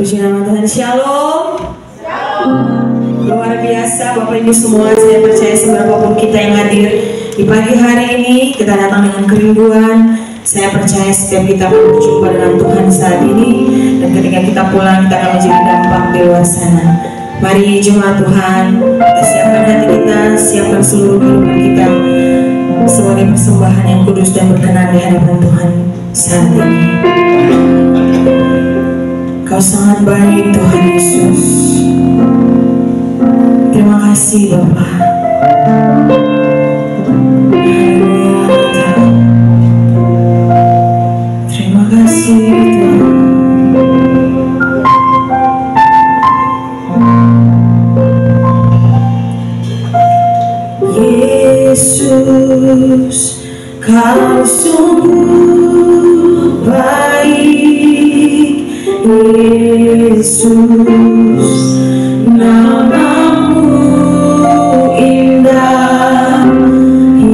Puji nama Tuhan. Shalom. Luar biasa Bapak Ibu semua. Saya percaya seberapapun kita yang hadir di pagi hari ini, kita datang dengan kerinduan. Saya percaya setiap kita berjumpa dengan Tuhan saat ini, dan ketika kita pulang kita akan menjadi dampak di luar sana. Mari jemaat Tuhan, kita siapkan hati kita, siapkan seluruh kehidupan kita sebagai persembahan yang kudus dan berkenan di hadapan Tuhan saat ini. Kau sangat baik Tuhan Yesus. Terima kasih Bapa. Terima kasih Tuhan. Yesus, Kau sungguh baik. Yesus, namamu indah.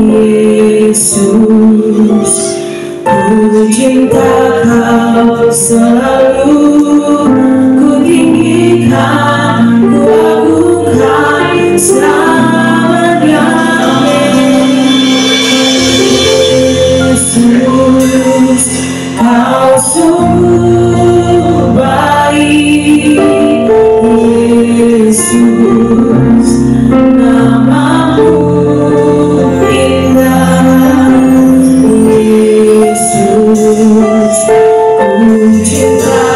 Yesus, ku cinta Kau selalu, ku tinggikan, ku agungkan selamanya. Yesus, Kau sungguh baik. Yesus, namamu indah. Yesus, ku cinta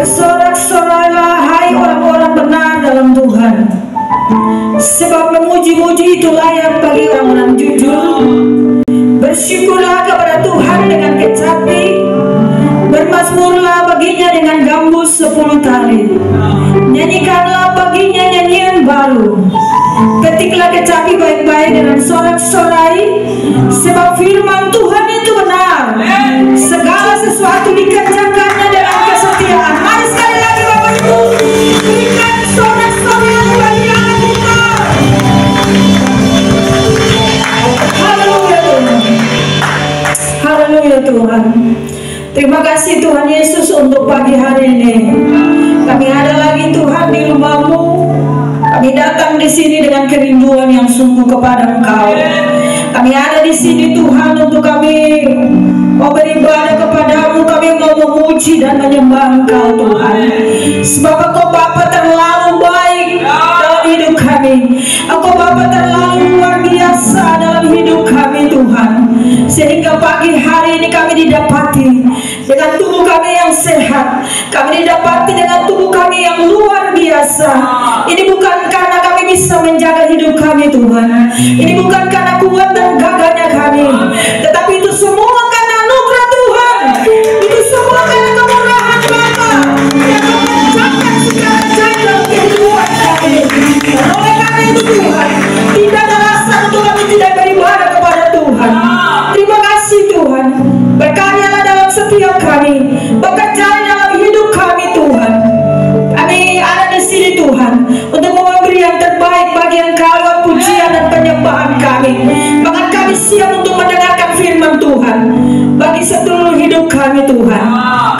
Bersorak-soraklah hai orang-orang benar dalam Tuhan, sebab memuji-muji itu layak bagi orang-orang jujur. Bersyukurlah kepada Tuhan dengan kecapi, bermazmurlah baginya dengan gambus 10 tali. Nyanyikanlah baginya nyanyian baru. Ketiklah kecapi baik-baik dengan sorak-sorai, sebab firman Tuhan itu benar. Segala sesuatu dikerjakannya dengan kesetiaan. Mari sekali lagi Bapak Ibu, berikan sorak-sorai bagi anak kita. Haleluya Tuhan. Haleluya Tuhan. Terima kasih Tuhan Yesus untuk pagi hari ini. Kami ada lagi Tuhan di rumah-Mu. Kami datang di sini dengan kerinduan yang sungguh kepada Engkau. Kami ada di sini Tuhan untuk kami mau beribadah kepada-Mu. Kami mau memuji dan menyembah Engkau Tuhan. Sebab Engkau Bapa terlalu baik dalam hidup kami. Engkau Bapa terlalu luar biasa dalam hidup kami Tuhan. Sehingga pagi hari ini kami didapati dengan tubuh kami yang sehat. Kami didapati dengan tubuh kami yang luar biasa. Ini bukan karena kami bisa menjaga hidup kami Tuhan. Ini bukan karena kuat dan gagahnya kami, tetapi itu semua karena anugerah Tuhan. Itu semua karena kemurahan Bapa yang mengerjakan segala jalan kehidupan kami. Oleh karena itu Tuhan, tidak ada alasan untuk kami tidak beribadah kepada Tuhan. Terima kasih Tuhan. Berkaryalah dalam setiap kami, bekerja dalam hidup kami Tuhan. Kami ada di sini Tuhan untuk memberi yang terbaik bagi Engkau lewat pujian dan penyembahan kami. Bahkan kami siap untuk mendengarkan firman Tuhan bagi seluruh hidup kami Tuhan.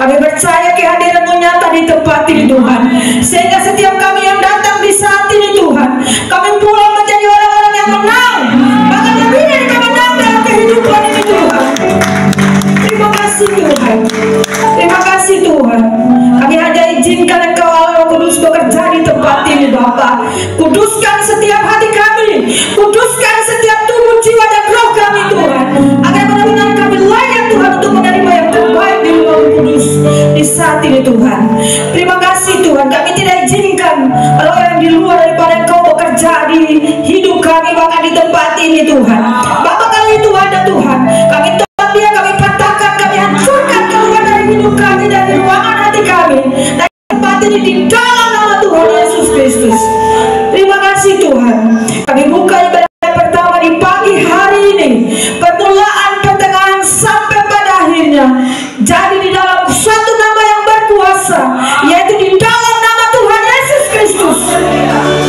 Kami percaya kehadiran-Mu nyata di tempat ini Tuhan, sehingga setiap kami yang datang di saat ini Tuhan, kami pulang menjadi orang-orang yang menang, bahkan lebih dari kemenangan dalam kehidupan ini Tuhan. Terima kasih Tuhan. Terima kasih Tuhan. Kami hanya izinkan Engkau Allah Kudus bekerja di tempat ini Bapa. Kuduskan setiap hati kami, kuduskan setiap tubuh, jiwa dan roh kami Tuhan, agar benar-benar kami layak Tuhan untuk menerima yang terbaik di rumah Kudus di saat ini Tuhan. Terima kasih Tuhan. Kami tidak izinkan roh yang di luar daripada Engkau bekerja di hidup kami, bahkan di tempat ini Tuhan. Bapa kalau itu ada Tuhan, kami tolak dia, kami patahkan, kami hancurkan keluar dari hidup kami, dari ruangan hati kami, dari tempat ini di dalam nama Tuhan Yesus Kristus. Terima kasih Tuhan. Kami buka ibadah pertama di pagi hari ini, permulaan, pertengahan sampai pada akhirnya jadi di dalam suatu nama yang berkuasa, yaitu di dalam nama Tuhan Yesus Kristus.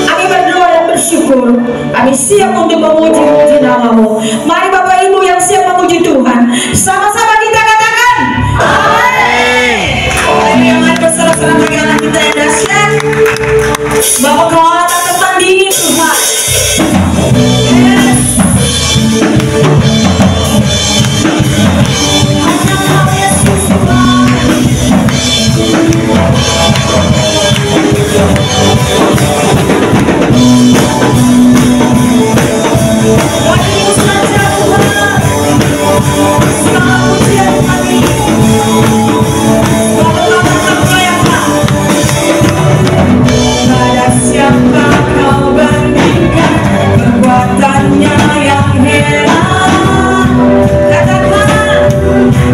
Kami berdoa dan bersyukur. Kami siap untuk memuji nama-Mu. Mari Bapak Ibu yang siap memuji Tuhan, sama-sama kita katakan amin. Yang ada bersama-sama bagi anak kita yang dahsyat. Bapak kau Allah tak tertandingi Tuhan. Yes. Hanya Kau Yesus Tuhan. Bagimu saja Tuhan, segala pujian kami. Bapak tak terbayangkan. Pada siapa Kau bandingkan perbuatannya yang heran? Katakan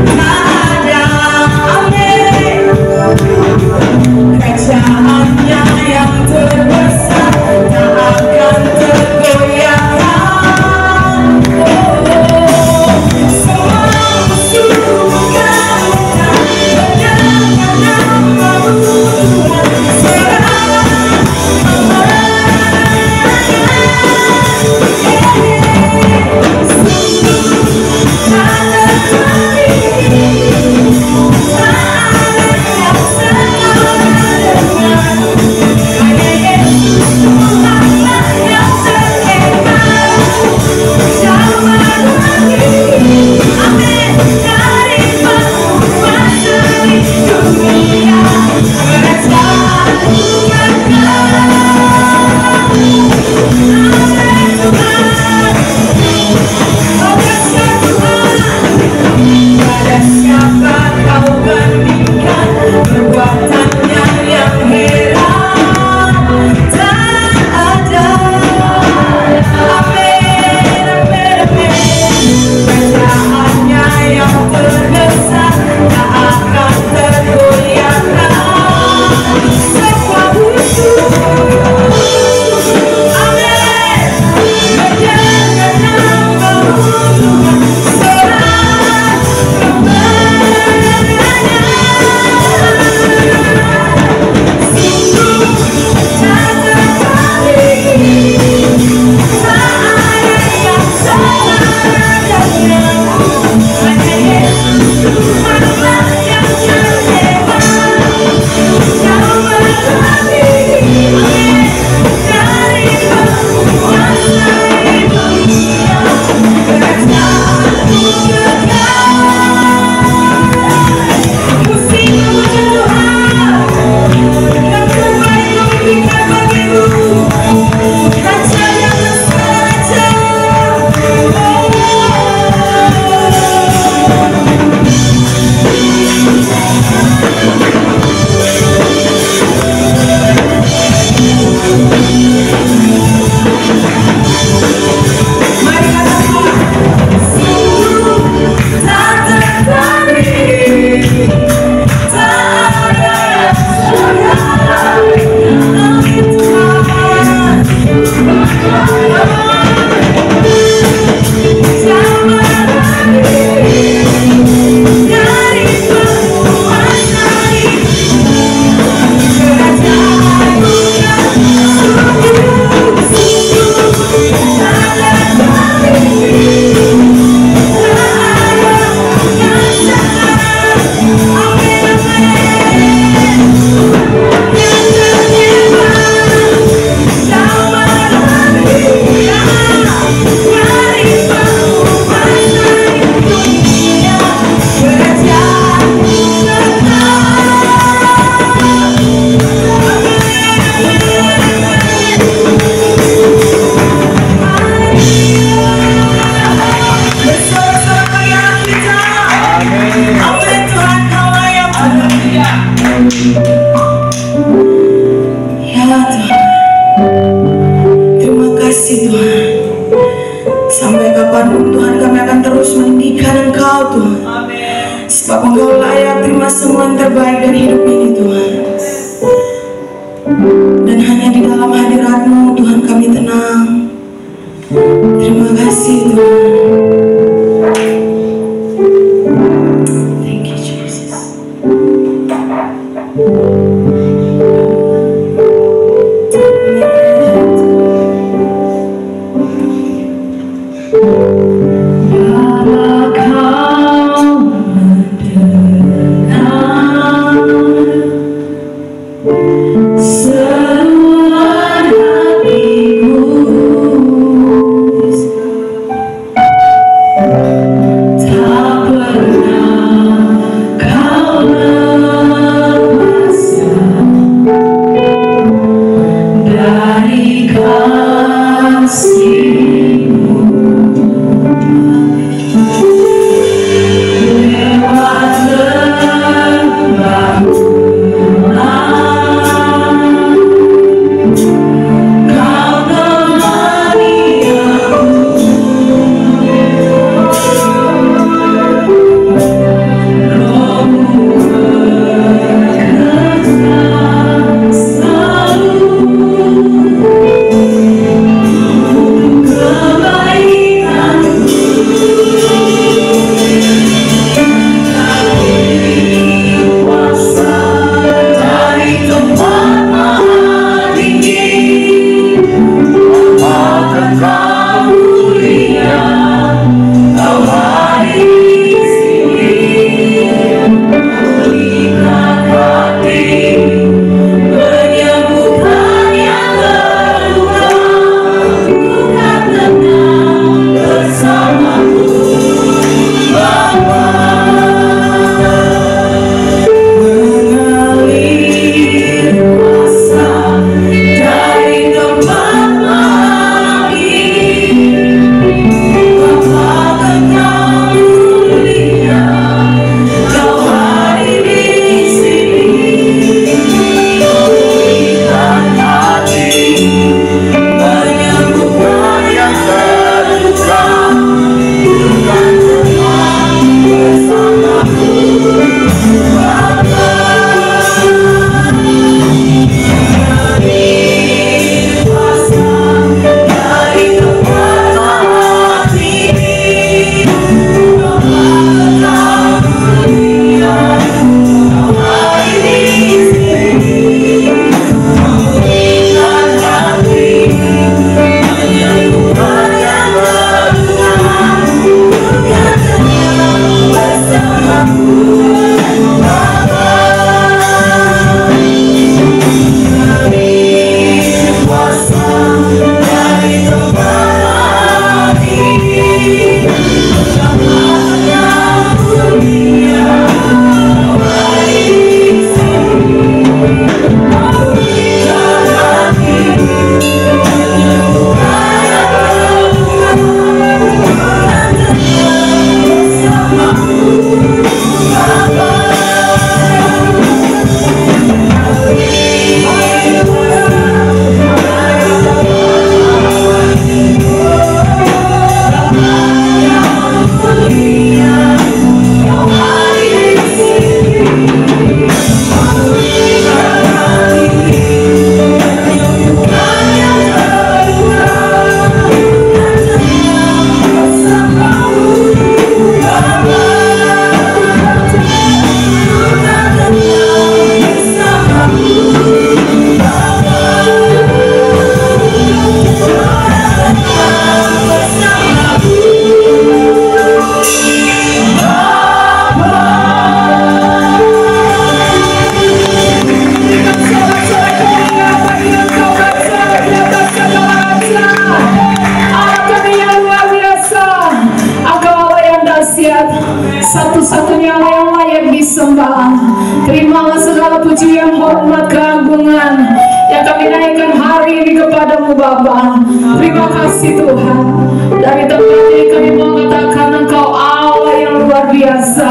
tak ada, amin. Kerajaannya yang terbesar tak akan tergoyahkan. Semua musuh mengalahkan dengan nama-Mu Tuhan. Pada siapa Kau bandingkan perbuatannya Ya Tuhan, terima kasih Tuhan. Sampai kapanpun Tuhan kami akan terus meninggikan Engkau Tuhan. Sebab Engkau layak terima semua yang terbaik dari hidup ini Tuhan. Dan hanya di dalam hadirat-Mu Tuhan kami tenang. Terima kasih Tuhan. Thank you Jesus. Satu-satunya Allah yang layak disembah. Terimalah segala pujian, hormat, keagungan yang kami naikkan hari ini kepadamu Bapa. Terima kasih Tuhan. Dari tempat ini kami mau katakan Engkau Allah yang luar biasa,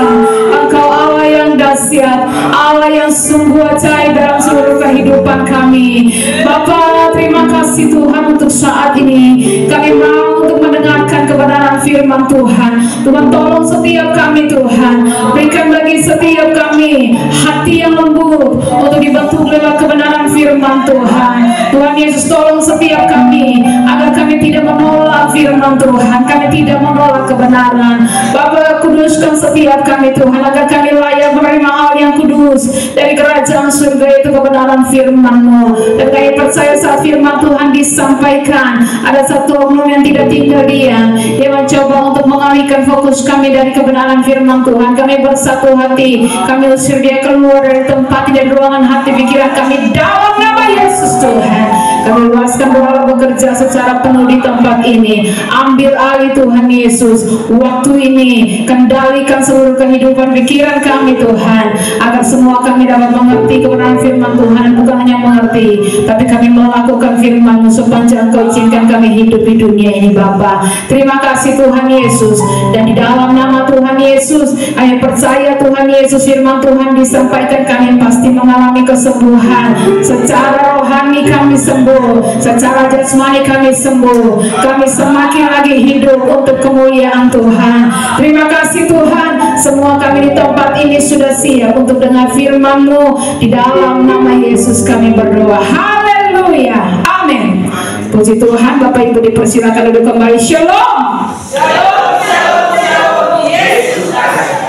Engkau Allah yang dahsyat, Allah yang yang sungguh ajaib dalam seluruh kehidupan kami. Bapa, terima kasih Tuhan untuk saat ini. Kami mau untuk mendengarkan kebenaran firman Tuhan. Tuhan tolong setiap kami Tuhan. Berikan bagi setiap kami hati yang lembut untuk dibentuk lewat kebenaran firman Tuhan. Tuhan Yesus tolong setiap kami agar kami tidak menolak firman Tuhan. Kami tidak menolak kebenaran. Bapa, kuduskan setiap kami Tuhan agar kami layak menerima hal yang kudus dari kerajaan surga, itu kebenaran firman-Mu. Dan kami percaya saat firman Tuhan disampaikan, ada satu oknum yang tidak tinggal diam. Dia mencoba untuk mengalihkan fokus kami dari kebenaran firman Tuhan. Kami bersatu hati, kami usir dia keluar dari tempat, dari ruangan hati pikiran kami dalam nama Yesus Tuhan. Kami luaskan doa bekerja secara penuh di tempat ini. Ambil alih Tuhan Yesus waktu ini, kendalikan seluruh kehidupan pikiran kami Tuhan, agar semua kami dapat mengerti kebenaran firman Tuhan, dan bukan hanya mengerti, tapi kami melakukan firman-Mu sepanjang Kau izinkan kami hidup di dunia ini Bapa. Terima kasih Tuhan Yesus, dan di dalam nama Tuhan Yesus kami percaya Tuhan Yesus firman Tuhan disampaikan, kami pasti mengalami kesembuhan. Secara rohani kami sembuh, secara jasmani kami sembuh, kami semakin lagi hidup untuk kemuliaan Tuhan. Terima kasih Tuhan, semua kami di tempat ini sudah siap untuk dengar firman-Mu. Di dalam nama Yesus kami berdoa. Haleluya, amin. Puji Tuhan. Bapak Ibu dipersilakan duduk kembali. Shalom. Shalom, shalom, shalom. Yesus.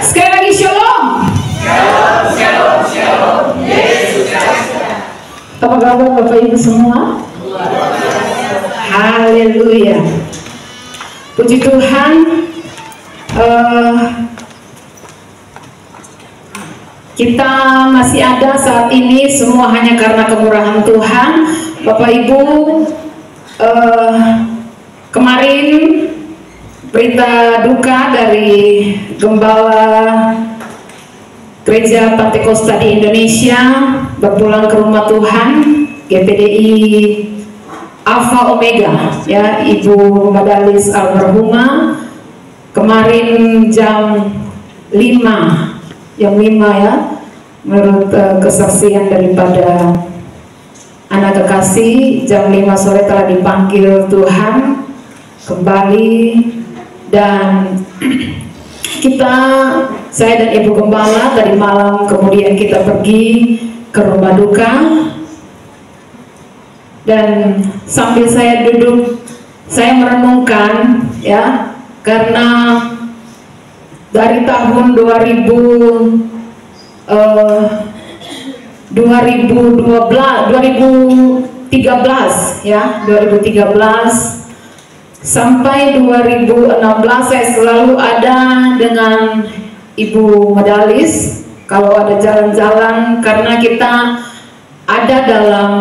Sekali lagi shalom. Shalom, shalom, shalom. Yesus. Apa kabar Bapak Ibu semua? Haleluya. Puji Tuhan. Kita masih ada saat ini semua hanya karena kemurahan Tuhan. Bapak Ibu, kemarin berita duka dari Gembala Gereja Pantekosta di Indonesia berpulang ke rumah Tuhan, GPDI Alpha Omega, ya, Ibu Madalis almarhumah, kemarin jam 5 ya, menurut kesaksian daripada anak kekasih, jam 5 sore telah dipanggil Tuhan kembali. Dan kita, saya dan Ibu Gembala tadi malam kemudian kita pergi ke rumah duka. Dan sambil saya duduk, saya merenungkan, ya, karena dari tahun 2013 ya, 2013 sampai 2016 saya selalu ada dengan Ibu Madalis kalau ada jalan-jalan, karena kita ada dalam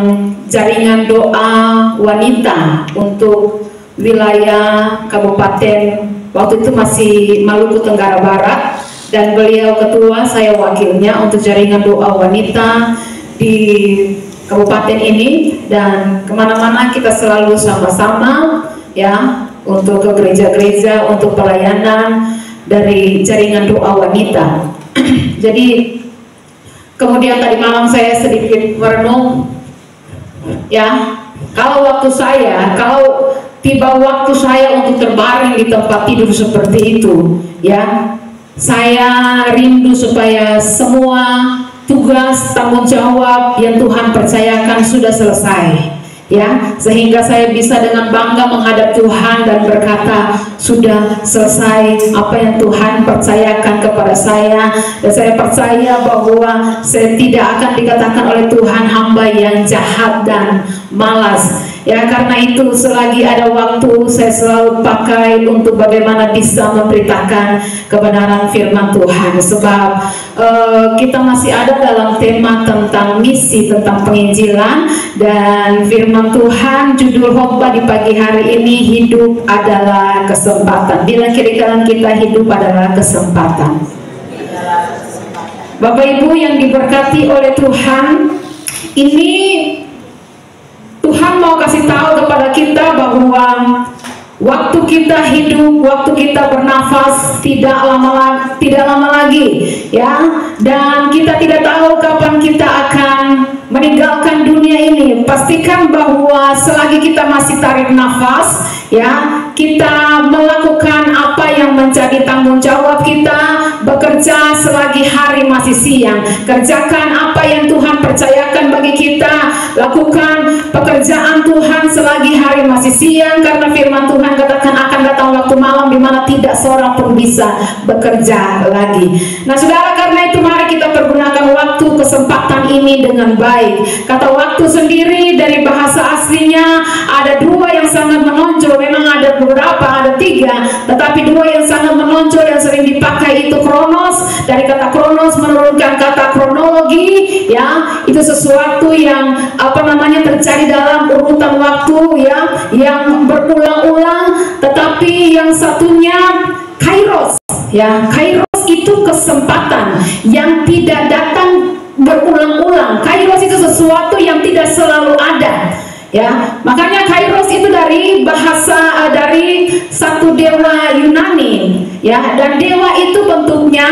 jaringan doa wanita untuk wilayah kabupaten, waktu itu masih Maluku Tenggara Barat, dan beliau ketua, saya wakilnya untuk jaringan doa wanita di kabupaten ini. Dan kemana-mana kita selalu sama-sama, ya, untuk ke gereja-gereja, untuk pelayanan dari jaringan doa wanita. Jadi kemudian tadi malam saya sedikit merenung, ya, kalau tiba waktu saya untuk terbaring di tempat tidur seperti itu, ya, saya rindu supaya semua tugas tanggung jawab yang Tuhan percayakan sudah selesai, ya, sehingga saya bisa dengan bangga menghadap Tuhan dan berkata, sudah selesai apa yang Tuhan percayakan kepada saya. Dan saya percaya bahwa saya tidak akan dikatakan oleh Tuhan hamba yang jahat dan malas, ya, karena itu selagi ada waktu saya selalu pakai untuk bagaimana bisa memberitakan kebenaran firman Tuhan. Sebab kita masih ada dalam tema tentang misi, tentang penginjilan, dan firman Tuhan judul khotbah di pagi hari ini, hidup adalah kesempatan. Bilang kiri kanan kita, hidup adalah kesempatan. Bapak Ibu yang diberkati oleh Tuhan, ini Tuhan mau kasih tahu kepada kita bahwa Waktu kita hidup, waktu kita bernafas tidak lama lagi, ya. Dan kita tidak tahu kapan kita akan meninggalkan dunia ini. Pastikan bahwa selagi kita masih tarik nafas, ya, kita melakukan apa yang menjadi tanggung jawab kita. Bekerja selagi hari masih siang. Kerjakan apa yang Tuhan percayakan bagi kita. Lakukan pekerjaan Tuhan selagi hari masih siang, karena firman Tuhan katakan akan datang waktu malam di mana tidak seorang pun bisa bekerja lagi. Nah, saudara, karena itu mari kita pergunakan waktu kesempatan ini dengan baik. Kata waktu sendiri dari bahasa aslinya ada dua yang sangat menonjol. Memang ada beberapa, ada tiga, tetapi dua yang sangat menonjol yang sering dipakai itu kronos. Dari kata kronos menurunkan kata kronologi, ya, itu sesuatu yang terjadi dalam urutan waktu, ya, yang berulang-ulang. Tetapi yang satunya kairos, ya, kairos itu kesempatan yang tidak datang berulang-ulang. Kairos itu sesuatu yang tidak selalu ada, ya. Makanya kairos itu dari bahasa dari satu dewa Yunani, ya, dan dewa itu bentuknya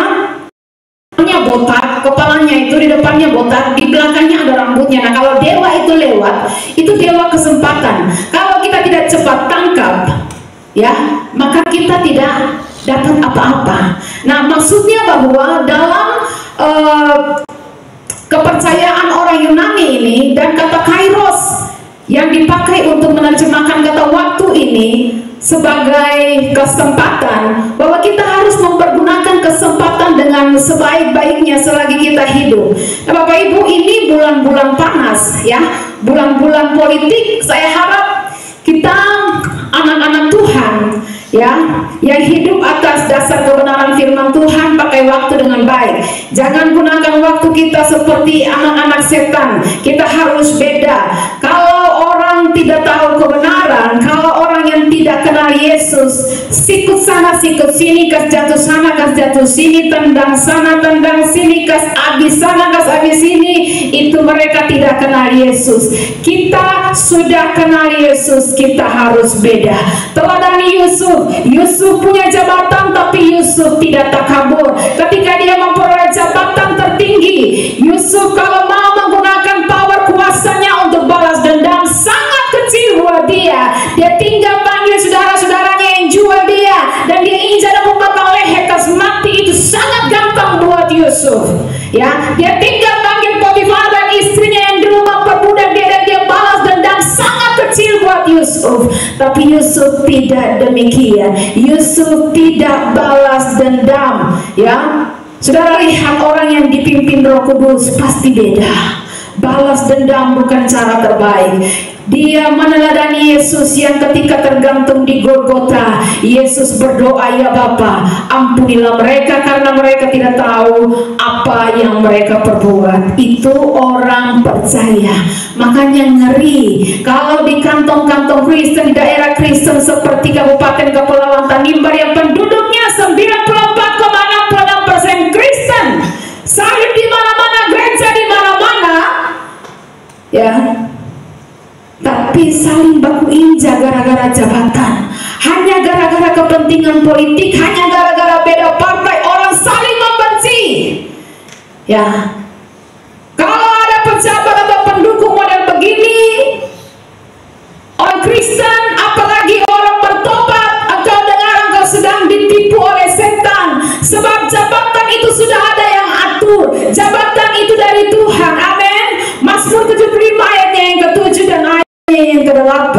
botak, kepalanya itu di depannya botak, di belakangnya ada rambutnya. Nah, kalau dewa itu lewat, itu dewa kesempatan. Kalau kita tidak cepat tangkap, ya, maka kita tidak dapat apa-apa. Nah, maksudnya bahwa dalam kepercayaan orang Yunani ini dan kata kairos yang dipakai untuk menerjemahkan kata waktu ini sebagai kesempatan, bahwa kita harus mempergunakan kesempatan dengan sebaik-baiknya selagi kita hidup. Nah, Bapak Ibu, ini bulan-bulan panas, ya, bulan-bulan politik. Saya harap kita anak-anak Tuhan, ya, yang hidup atas dasar kebenaran firman Tuhan, pakai waktu dengan baik. Jangan gunakan waktu kita seperti anak-anak setan. Kita harus beda. Kalau orang tidak tahu kebenaran, kalau orang yang tidak kenal Yesus, sikut sana sikut sini, kas jatuh sana kas jatuh sini, tendang sana tendang sini, kas habis sana kas habis sini, itu mereka tidak kenal Yesus. Kita sudah kenal Yesus, kita harus beda. Teladani Yusuf. Yusuf punya jabatan, tapi Yusuf tidak takabur. Ketika dia memperoleh jabatan tertinggi, Yusuf kalau mau menggunakan power kuasanya untuk balas dendam sangat kecil buat dia. Dia tinggal panggil saudara-saudaranya yang jual dia, dan dia injak dan membakar leher kas mati. Itu sangat gampang buat Yusuf, ya. Dia tinggal panggil Potifar dan istrinya yang dulu memperbudak dia, dan dia balas dendam sangat kecil buat Yusuf. Tapi Yusuf tidak demikian. Yusuf tidak balas dendam, ya. Saudara, lihat orang yang dipimpin Roh Kudus pasti beda. Balas dendam bukan cara terbaik. Dia meneladani Yesus yang ketika tergantung di Golgota, Yesus berdoa, "Ya Bapa, ampunilah mereka karena mereka tidak tahu apa yang mereka perbuat." Itu orang percaya. Makanya ngeri kalau di kantong-kantong Kristen, di daerah Kristen seperti Kabupaten Kepulauan Tanimbar yang penduduknya 94,66% Kristen, salib di mana-mana, gereja di mana-mana, ya, tapi saling baku injak gara-gara jabatan, hanya gara-gara kepentingan politik, hanya gara-gara beda partai, orang saling membenci, ya. Kalau ada pejabat atau pendukung model begini, orang Kristen, apalagi orang bertobat, atau dengar engkau sedang ditipu oleh setan, sebab jabatan itu sudah ada yang atur. Jabatan itu dari Tuhan, amin. Mazmur 75 ayatnya yang ke-7 dan ayatnya yang ke-8.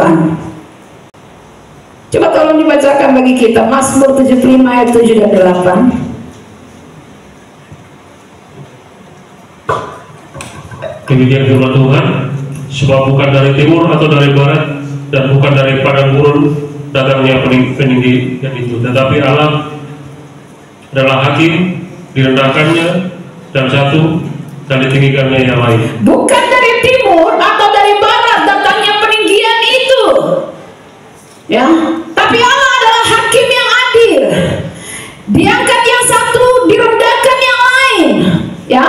Coba tolong dibacakan bagi kita Mazmur 75 ayat 7 dan 8. Demikian firman Tuhan, sebab bukan dari timur atau dari barat, dan bukan dari padang gurun datangnya peninggian itu, tetapi Allah adalah hakim, direndahkannya dan satu, dan ditinggikannya yang lain. Bukan dari timur atau dari barat datangnya peninggian itu, ya, tapi Allah adalah hakim yang adil. Diangkat yang satu, direndahkan yang lain, ya.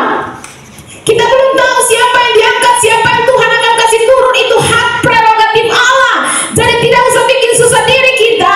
Kita belum tahu siapa yang diangkat, siapa yang Tuhan akan kasih turun. Itu hak prerogatif Allah. Jadi tidak usah bikin susah diri kita.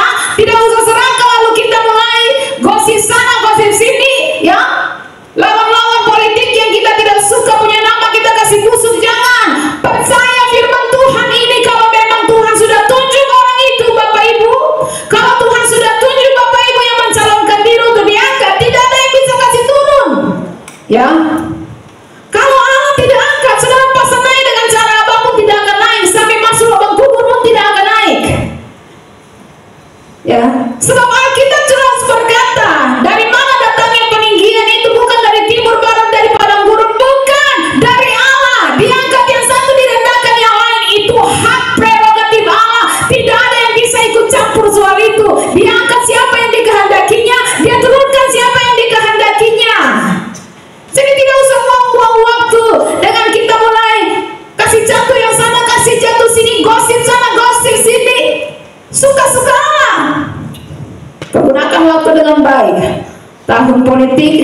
tahun politik,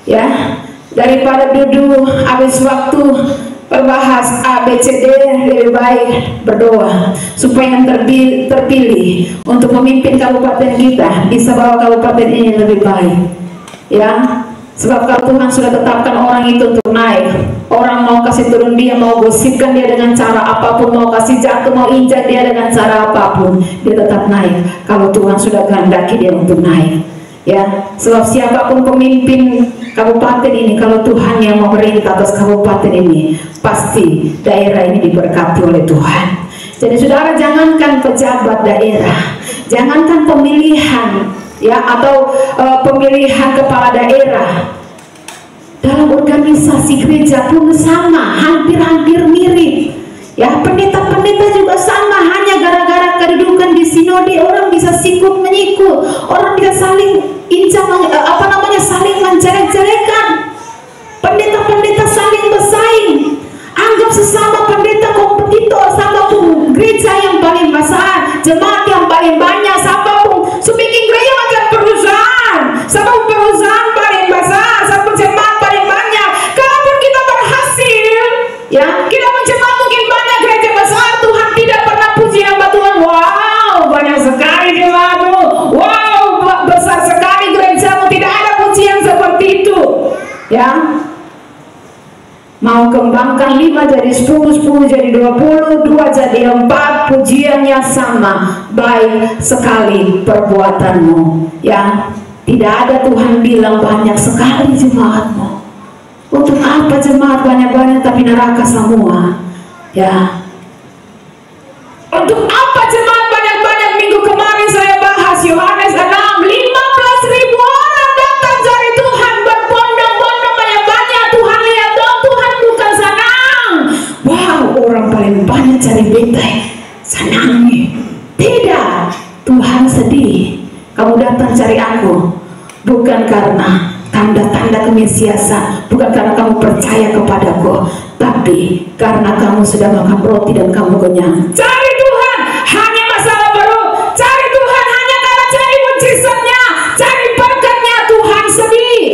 ya, daripada duduk habis waktu berbahas ABCD, lebih baik berdoa supaya yang terpilih untuk memimpin kabupaten kita bisa bawa kabupaten ini lebih baik, ya. Sebab kalau Tuhan sudah tetapkan orang itu untuk naik, orang mau kasih turun dia, mau gosipkan dia dengan cara apapun, mau kasih jatuh, mau injak dia dengan cara apapun, dia tetap naik kalau Tuhan sudah kehendaki dia untuk naik, ya. Sebab siapapun pemimpin kabupaten ini, kalau Tuhan yang memerintah atas kabupaten ini, pasti daerah ini diberkati oleh Tuhan. Jadi saudara, jangankan pejabat daerah, jangankan pemilihan, ya, atau pemilihan kepala daerah, dalam organisasi gereja pun sama, hampir-hampir mirip, ya. Pendeta-pendeta juga sama, hanya gara-gara kedudukan di sinode orang bisa sikut menyikut, orang bisa saling saling menjelek-jelekan, pendeta-pendeta saling bersaing, anggap sesama pendeta kompetitor, sama pun gereja yang paling besar, jemaat yang paling banyak, sama pun sebikin gereja macam perusahaan, sama perusahaan paling besar, sama jemaat paling banyak. Kalaupun kita berhasil, ya, kita menjemaat mungkin banyak gereja besar, Tuhan tidak pernah puji hamba Tuhan, wow banyak sekali jemaatmu, wow besar sekali gerejamu, tidak ada pujian seperti itu, ya. Mau kembangkan 5 jadi 10, 10 jadi 20, 2 jadi 4, pujiannya sama, baik sekali perbuatanmu, ya. Tidak ada Tuhan bilang banyak sekali jemaatmu. Untuk apa jemaat banyak-banyak tapi neraka semua, ya. Untuk apa jemaat banyak-banyak? Minggu kemarin saya bahas Yohanes 6, 15.000 orang datang cari Tuhan, berbondong-bondong banyak-banyak. Tuhan lihat dong, Tuhan bukan senang. Wow, orang paling banyak cari bete, senang nih. Tidak, Tuhan sedih. Kamu datang cari aku bukan karena tanda-tanda kemesiasan, bukan karena kamu percaya kepadaku, tapi karena kamu sudah makan roti dan kamu kenyang. Cari Tuhan hanya masalah perut, cari Tuhan hanya karena cari mujizatnya, cari berkatnya. Tuhan sedih,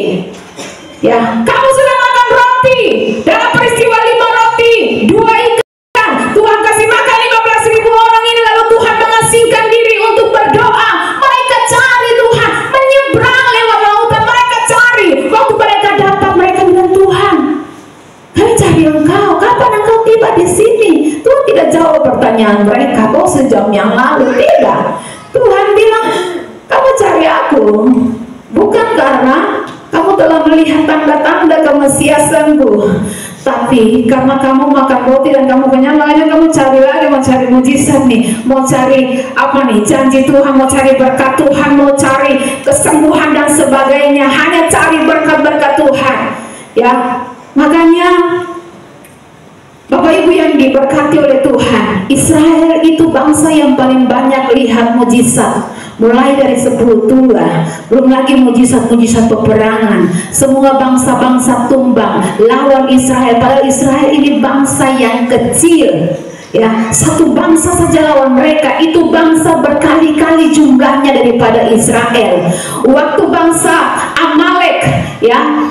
ya. Kamu sudah makan roti, dalam peristiwa 5 roti 2 ikan, Tuhan kasih makan 15.000 orang ini, lalu Tuhan mengasingkan diri untuk berdoa. Mereka cari Tuhan, menyeberang lewat lautan, mereka cari. Waktu mereka dapat, mereka bilang, Tuhan, kami cari Engkau, kapan Engkau tiba di sini? Tuhan tidak jawab pertanyaan mereka, kok sejam yang lalu, tidak. Tuhan bilang, kamu cari aku bukan karena kamu telah melihat tanda-tanda kemesiasanku, tapi karena kamu makan roti dan kamu kenyang, makanya kamu cari lagi, mau cari mujizat nih, mau cari apa nih, janji Tuhan, mau cari berkat Tuhan, mau cari kesembuhan dan sebagainya, hanya cari berkat-berkat Tuhan, ya. Makanya Bapak Ibu yang diberkati oleh Tuhan, Israel itu bangsa yang paling banyak lihat mujizat, mulai dari 10 tulah, belum lagi mujizat-mujizat peperangan. Semua bangsa-bangsa tumbang lawan Israel, padahal Israel ini bangsa yang kecil, ya. Satu bangsa saja lawan mereka, itu bangsa berkali-kali jumlahnya daripada Israel. Waktu bangsa Amalek, ya,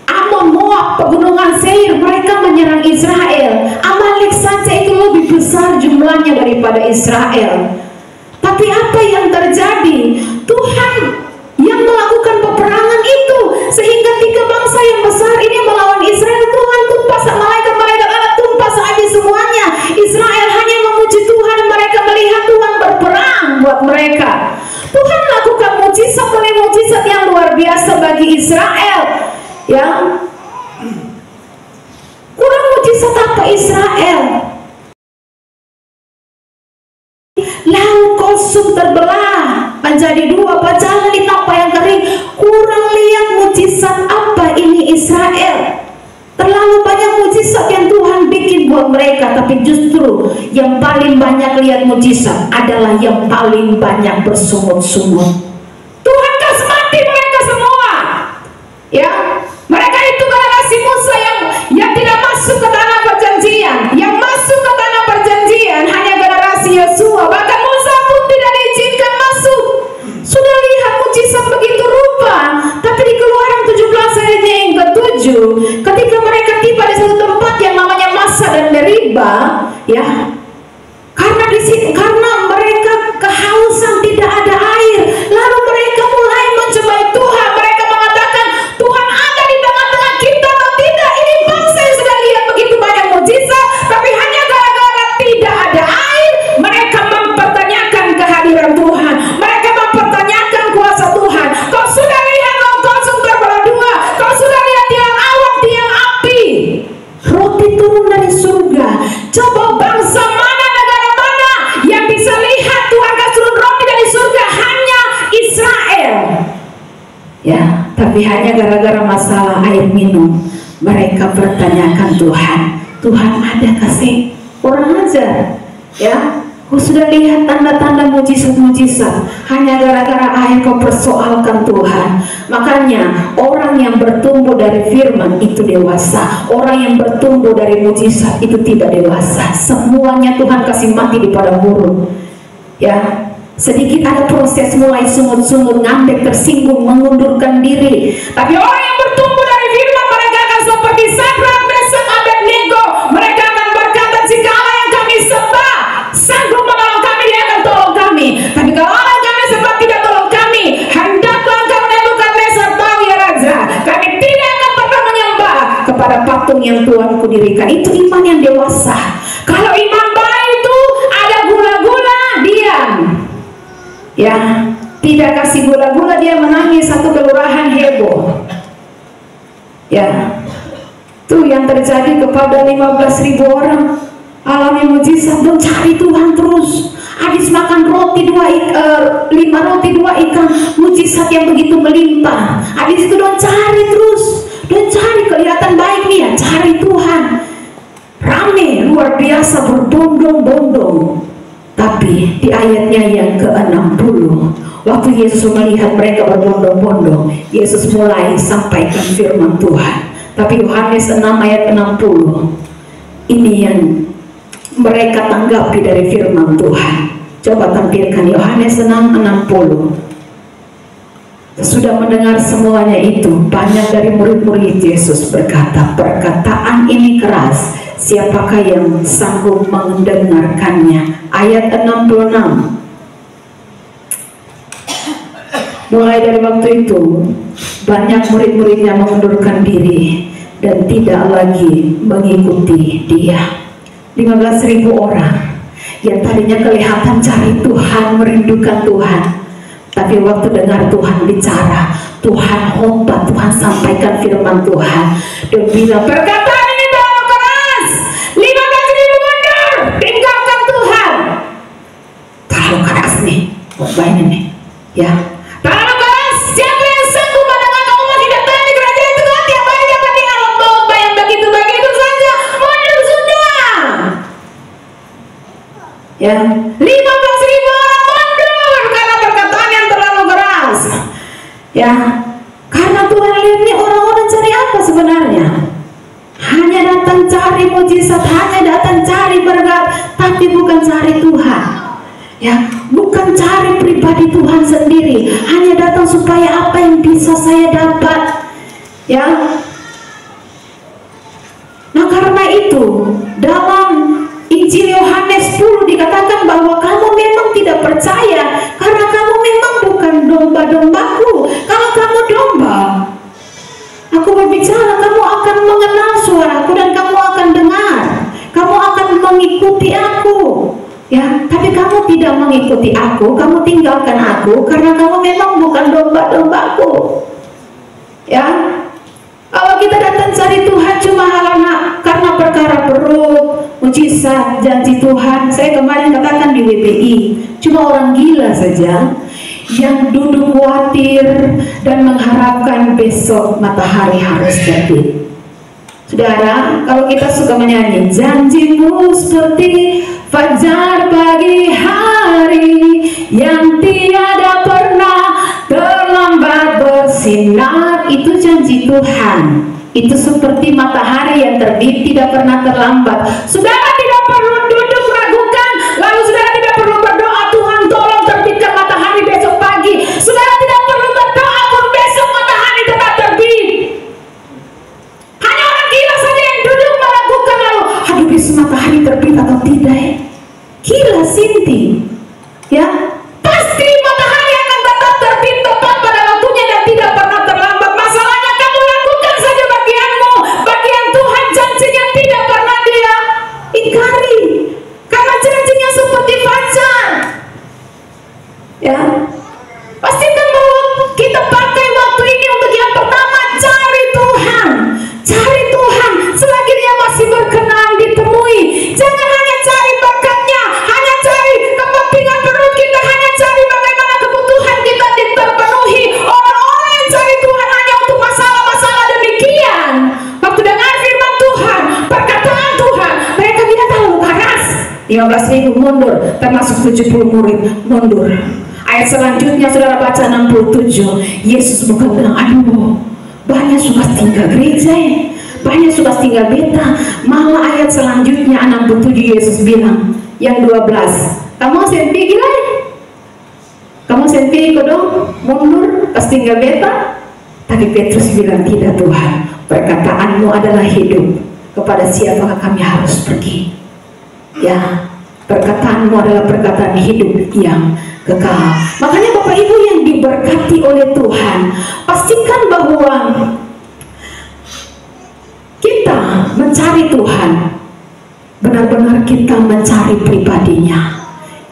Amon, Moab, pegunungan Seir, mereka menyerang Israel. Amalek saja itu lebih besar jumlahnya daripada Israel. Tapi apa yang terjadi? Tuhan yang melakukan peperangan itu, sehingga 3 bangsa yang besar ini melawan Israel. Tuhan tumpah malaikat-malaikat Allah tumpah habis semuanya. Israel hanya memuji Tuhan, mereka melihat Tuhan berperang buat mereka. Tuhan lakukan mujizat demi mujizat yang luar biasa bagi Israel, ya. Kurang mujizat apa Israel? Laut kosong terbelah menjadi 2, jalan di tanah yang kering. Kurang lihat mujizat apa ini Israel. Terlalu banyak mujizat yang Tuhan bikin buat mereka, tapi justru yang paling banyak lihat mujizat adalah yang paling banyak bersungut-sungut. Tuhan kasih mati mereka semua, ya. Mereka itu generasi Musa yang tidak masuk ke tanah perjanjian. Yang masuk ke tanah perjanjian hanya generasi Yosua. Bahkan Musa pun tidak diizinkan masuk. Sudah lihat mujizat begitu rupa, tiba, ya, karena mereka kehausan tidak ada air, lalu mereka mulai mencobai Tuhan. Mereka mengatakan, Tuhan ada di tengah-tengah kita atau tidak? Ini bangsa yang sudah lihat begitu banyak mujizat, tapi hanya gara-gara tidak ada air, mereka mempertanyakan kehadiran Tuhan. Mereka mempertanyakan kuasa Tuhan. Kau sudah lihat engkau sumber bola dua, kau sudah lihat tiang awan, tiang api, roti turun dari surga. Coba bangsa mana, negara mana yang bisa lihat Tuhan kasih turun roti dari surga? Hanya Israel. Ya, tapi hanya gara-gara masalah air minum, mereka bertanyakan Tuhan. Tuhan ada kasih orang ajar, ya. Kau sudah lihat tanda-tanda mujizat-mujizat, hanya gara-gara air kau persoalkan Tuhan. Makanya orang yang bertumbuh dari firman itu dewasa, orang yang bertumbuh dari mujizat itu tidak dewasa. Semuanya Tuhan kasih mati di padang gurun, ya. Sedikit ada proses mulai sungut-sungut, ngambek, tersinggung, mengundurkan diri. Tapi orang yang bertumbuh dari firman, mereka akan seperti Sadrak, Mesak, Abednego. Mereka akan berkata, jika Allah yang kami sembah sanggup menolong kami, dia akan tolong kami. Tapi kalau Allah kami sembah tidak tolong kami, hendaklah engkau Nebukadnezar tahu ya Raja, kami tidak akan pernah menyembah kepada patung yang Tuhanku dirikan. Itu iman yang dewasa. Kalau iman baik itu ada gula-gula, diam, ya, tidak kasih gula-gula, dia menangis, satu kelurahan heboh, ya. Itu yang terjadi kepada 15.000 orang. Alami mujizat, dong cari Tuhan terus. Habis makan roti 5 roti 2 ikan, mujizat yang begitu melimpah. Habis itu dong cari terus, dong cari, kelihatan baik nih ya, cari Tuhan. Rame, luar biasa, berbondong-bondong. Tapi di ayatnya yang ke-60, waktu Yesus melihat mereka berbondong-bondong, Yesus mulai sampaikan firman Tuhan. Tapi Yohanes 6 ayat 60, ini yang mereka tanggapi dari firman Tuhan. Coba tampilkan Yohanes 6:60. Sudah mendengar semuanya itu, banyak dari murid-murid Yesus berkata, perkataan ini keras, siapakah yang sanggup mendengarkannya? Ayat 66. Mulai dari waktu itu, banyak murid-muridnya mengundurkan diri dan tidak lagi mengikuti dia. 15.000 orang yang tadinya kelihatan cari Tuhan, merindukan Tuhan, tapi waktu dengar Tuhan bicara, Tuhan khotbah, Tuhan sampaikan firman Tuhan, dan bilang perkataan ini terlalu keras, 15.000 mundur, tinggalkan Tuhan. Terlalu keras nih khotbahnya nih, ya. Terlalu keras, siapa yang sanggup mendengar? Kamu masih datang di gereja itu kan tiap hari dapat dengar khotbah yang begitu-begitu saja, mundur sudah. Ya, 15.000 orang mundur karena perkataan yang terlalu keras. Ya, karena Tuhan lihat nih orang-orang cari apa sebenarnya? Hanya datang cari mujizat, hanya datang cari berkat, tapi bukan cari Tuhan. Ya, bukan cari pribadi Tuhan sendiri, hanya datang supaya apa yang bisa saya dapat. Ya, nah karena itu dalam Injil Yohanes 10 dikatakan bahwa kamu memang tidak percaya karena kamu memang bukan domba-dombaku. Kalau kamu domba, aku berbicara, kamu akan mengenal suaraku dan kamu akan dengar, kamu akan mengikuti aku. Ya, tapi kamu tidak mengikuti aku, kamu tinggalkan aku karena kamu memang bukan domba-dombaku. Ya, kalau kita datang cari Tuhan cuma karena perkara perut, mujizat, janji Tuhan. Saya kemarin katakan di WPI, cuma orang gila saja yang duduk khawatir dan mengharapkan besok matahari harus terbit. Saudara, kalau kita suka menyanyi, janjimu seperti fajar pagi hari yang tiada pernah terlambat bersinar, itu janji Tuhan. Itu seperti matahari yang terbit tidak pernah terlambat. Saudara tidak perlu duduk ragukan, lalu saudara tidak perlu berdoa, Tuhan tolong terbitkan matahari besok pagi. Saudara tidak perlu berdoa pun besok matahari tetap terbit. Hanya orang gila saja yang duduk meragukan lalu, aduh habis matahari terbit atau tidak ya? Gila Sinti, ya pasti matahari akan tetap terbit tepat pada waktunya dan tidak pernah terlambat. Masalahnya kamu lakukan saja bagianmu, bagian Tuhan janjinya tidak pernah dia ingkari, karena janjinya seperti fajar. Ya, pastikan bahwa kita pakai waktu ini untuk yang pertama, cari Tuhan. Cari Tuhan selagi dia masih berkenan ditemui. Jangan hanya cari berkatnya, hanya cari kepentingan perut kita, hanya cari bagaimana kebutuhan kita terpenuhi. Orang-orang yang cari Tuhan hanya untuk masalah-masalah demikian, waktu dengar firman Tuhan, perkataan Tuhan, mereka tidak tahu keras. 15.000 mundur, termasuk 70 murid mundur. Ayat selanjutnya saudara baca 67. Yesus bukan bilang, aduh banyak suka tinggal gereja ya, banyak suka tinggal beta. Malah ayat selanjutnya 67 Yesus bilang yang 12, kamu sempi gila ya? Kamu sempi dong mundur pas tinggal beta? Tapi Petrus bilang, tidak Tuhan, perkataanmu adalah hidup, kepada siapakah kami harus pergi? Ya, perkataanmu adalah perkataan hidup yang kekal. Makanya Bapak Ibu yang diberkati oleh Tuhan, pastikan bahwa kita mencari Tuhan, benar-benar kita mencari pribadinya.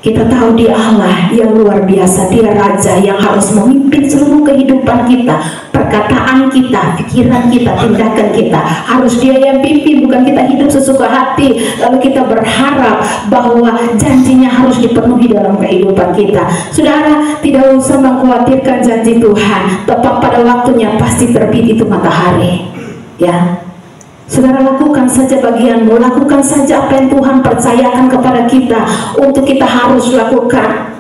Kita tahu dia Allah yang luar biasa, dia Raja yang harus memimpin seluruh kehidupan kita, perkataan kita, pikiran kita, tindakan kita. Harus dia yang pimpin, bukan kita hidup sesuka hati lalu kita berharap bahwa janjinya harus dipenuhi dalam kehidupan kita. Saudara, tidak usah mengkhawatirkan janji Tuhan, tepat pada waktunya pasti terbit itu matahari. Ya, saudara, lakukan saja bagianmu, lakukan saja apa yang Tuhan percayakan kepada kita untuk kita harus lakukan.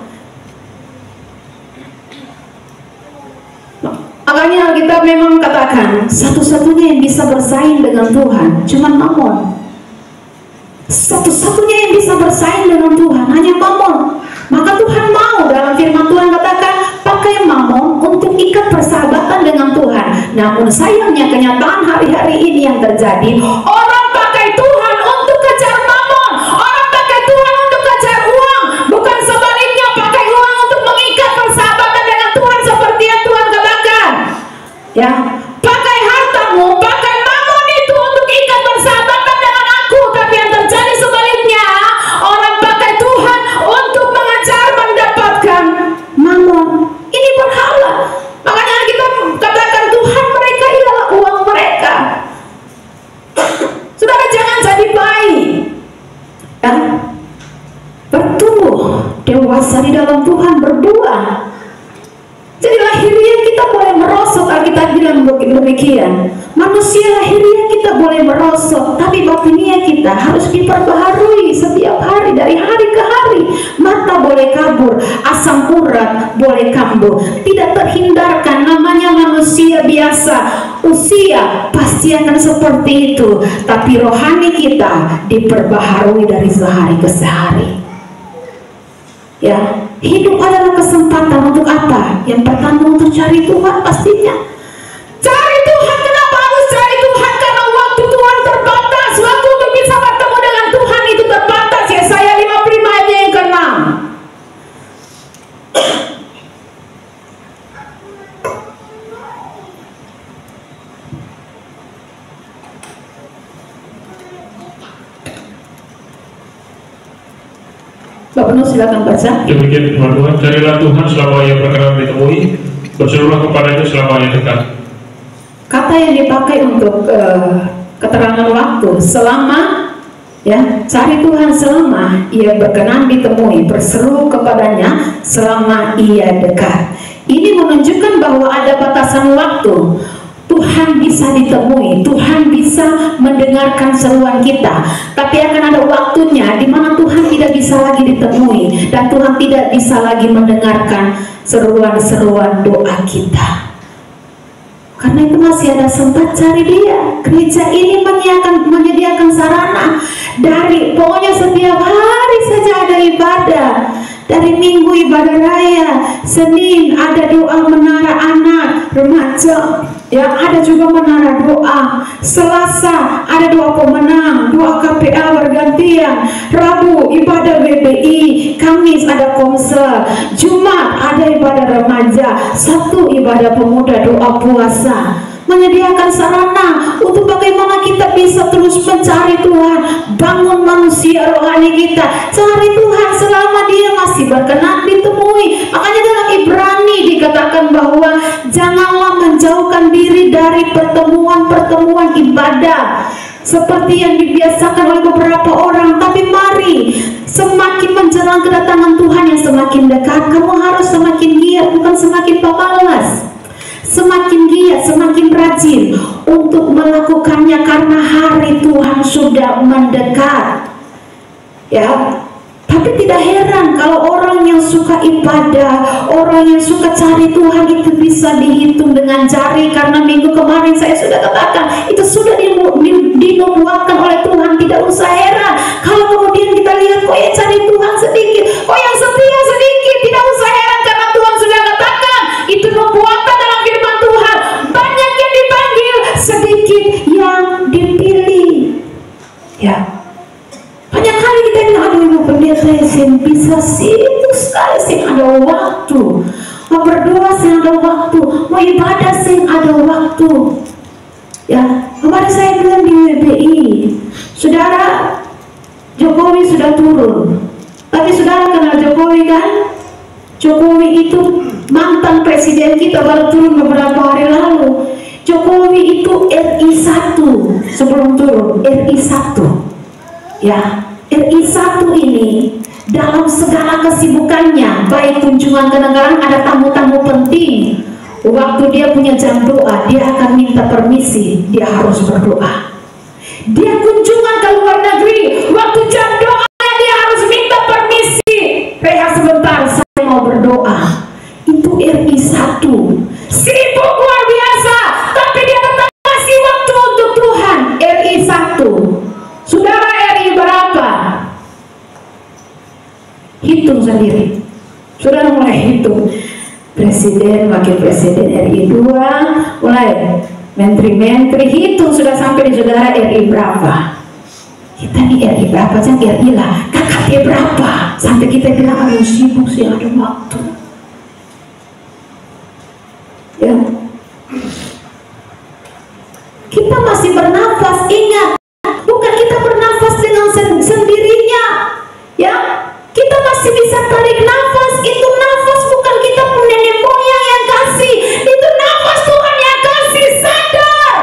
Makanya kita memang katakan satu-satunya yang bisa bersaing dengan Tuhan cuma Mamon. Satu-satunya yang bisa bersaing dengan Tuhan hanya Mamon. Maka Tuhan mau dalam firman Tuhan katakan, pakai Mamon untuk ikat persahabatan dengan Tuhan. Namun sayangnya kenyataan hari-hari ini yang terjadi, orang pakai Tuhan untuk kejar Mamon, orang pakai Tuhan untuk kejar uang, bukan sebaliknya pakai uang untuk mengikat persahabatan dengan Tuhan seperti yang Tuhan katakan. Ya, pakai hartamu, pakai Mamon itu untuk ikat persahabatan dengan aku, tapi yang terjadi sebaliknya, orang pakai Tuhan untuk mengejar mendapatkan Mamon. Ini berhala. Makanya kita katakan Tuhan mereka ialah uang mereka. Saudara, jangan jadi bayi ya, bertumbuh dewasa di dalam Tuhan, berbuah. Jadi lahiriah kita boleh merosot, Alkitab bilang demikian. Manusia lahiriah kita boleh merosot, tapi batiniah kita harus diperbaharui setiap hari, dari hari ke hari. Mata boleh kabur, asam urat boleh kambuh, tidak terhindarkan, namanya manusia biasa. Usia pasti akan seperti itu, tapi rohani kita diperbaharui dari sehari ke sehari. Ya, hidup adalah kesempatan untuk apa? Yang pertama untuk cari Tuhan pastinya. Cari Tuhan, kenapa harus cari Tuhan? Karena waktu Tuhan terbatas, waktu untuk bisa bertemu dengan Tuhan itu terbatas. Yesaya 55 ayat yang ke-6. Bapak Nuh silakan baca. Demikian firman Tuhan, carilah Tuhan selama ia berkenan ditemui, berserulah kepadanya selama ia dekat. Kata yang dipakai untuk keterangan waktu, selama, ya, cari Tuhan selama ia berkenan ditemui, berseru kepadanya selama ia dekat. Ini menunjukkan bahwa ada batasan waktu. Tuhan bisa ditemui, Tuhan bisa mendengarkan seruan kita, tapi akan ada waktunya di mana Tuhan tidak bisa lagi ditemui dan Tuhan tidak bisa lagi mendengarkan seruan-seruan doa kita. Karena itu masih ada sempat cari Dia. Gereja ini menyediakan sarana dari pokoknya setiap hari saja ada ibadah. Dari Minggu ibadah raya, Senin ada doa menara anak, remaja, ya ada juga menara doa. Selasa ada doa pemenang, doa KPA bergantian. Rabu ibadah BBI, Kamis ada konser, Jumat ada ibadah remaja, Sabtu ibadah pemuda, doa puasa. Menyediakan sarana untuk bagaimana kita bisa terus mencari Tuhan, bangun manusia rohani kita, cari Tuhan selama Dia masih berkenan ditemui. Makanya dalam Ibrani dikatakan bahwa janganlah menjauhkan diri dari pertemuan-pertemuan ibadah seperti yang dibiasakan oleh beberapa orang, tapi mari semakin menjelang kedatangan Tuhan yang semakin dekat, kamu harus semakin giat, bukan semakin pemalas. Semakin giat, semakin rajin untuk melakukannya karena hari Tuhan sudah mendekat. Ya, tapi tidak heran kalau orang yang suka ibadah, orang yang suka cari Tuhan itu bisa dihitung dengan jari, karena minggu kemarin saya sudah katakan itu sudah dinubuatkan oleh Tuhan. Tidak usah heran kalau kemudian kita lihat kok yang cari Tuhan sedikit, kok yang setia sedikit. Tidak usah heran karena Tuhan sudah katakan itu nubuatan dalam firman Tuhan. Banyak yang dipanggil, sedikit yang dipilih. Ya, banyak kali kita bilang, aduh ibu pendeta saya bisa sibuk sekali, saya ada waktu mau berdoa, saya ada waktu mau ibadah, saya ada waktu. Ya, kemarin saya bilang di WBI, saudara, Jokowi sudah turun, tapi saudara kenal Jokowi kan? Jokowi itu mantan presiden kita, baru turun beberapa hari lalu. Jokowi itu RI 1 sebelum turun, RI 1. Ya, RI 1 ini dalam segala kesibukannya, baik kunjungan ke negara, ada tamu-tamu penting. Waktu dia punya jam doa, dia akan minta permisi, dia harus berdoa. Dia kunjungan ke luar negeri, waktu jam doa dia harus minta permisi. Rehat sebentar, saya mau berdoa. Itu RI 1, sibuk luar biasa, tapi dia tetap kasih waktu untuk Tuhan. RI 1. Saudara, RI berapa? Hitung sendiri. Saudara mulai hitung. Presiden, wakil presiden RI 2, mulai menteri-menteri, hitung sudah sampai di saudara RI berapa. Kita nih RI berapa, jangan RI lah, KKP berapa, sampai kita bilang aduh sibuk sih, ada waktu. Ya, kita masih bernafas, ingat, bukan kita bernafas dengan sendirinya. Ya, kita masih bisa tarik nafas. Itu nafas bukan kita nenek moyang yang kasih, itu nafas Tuhan yang kasih. Sadar,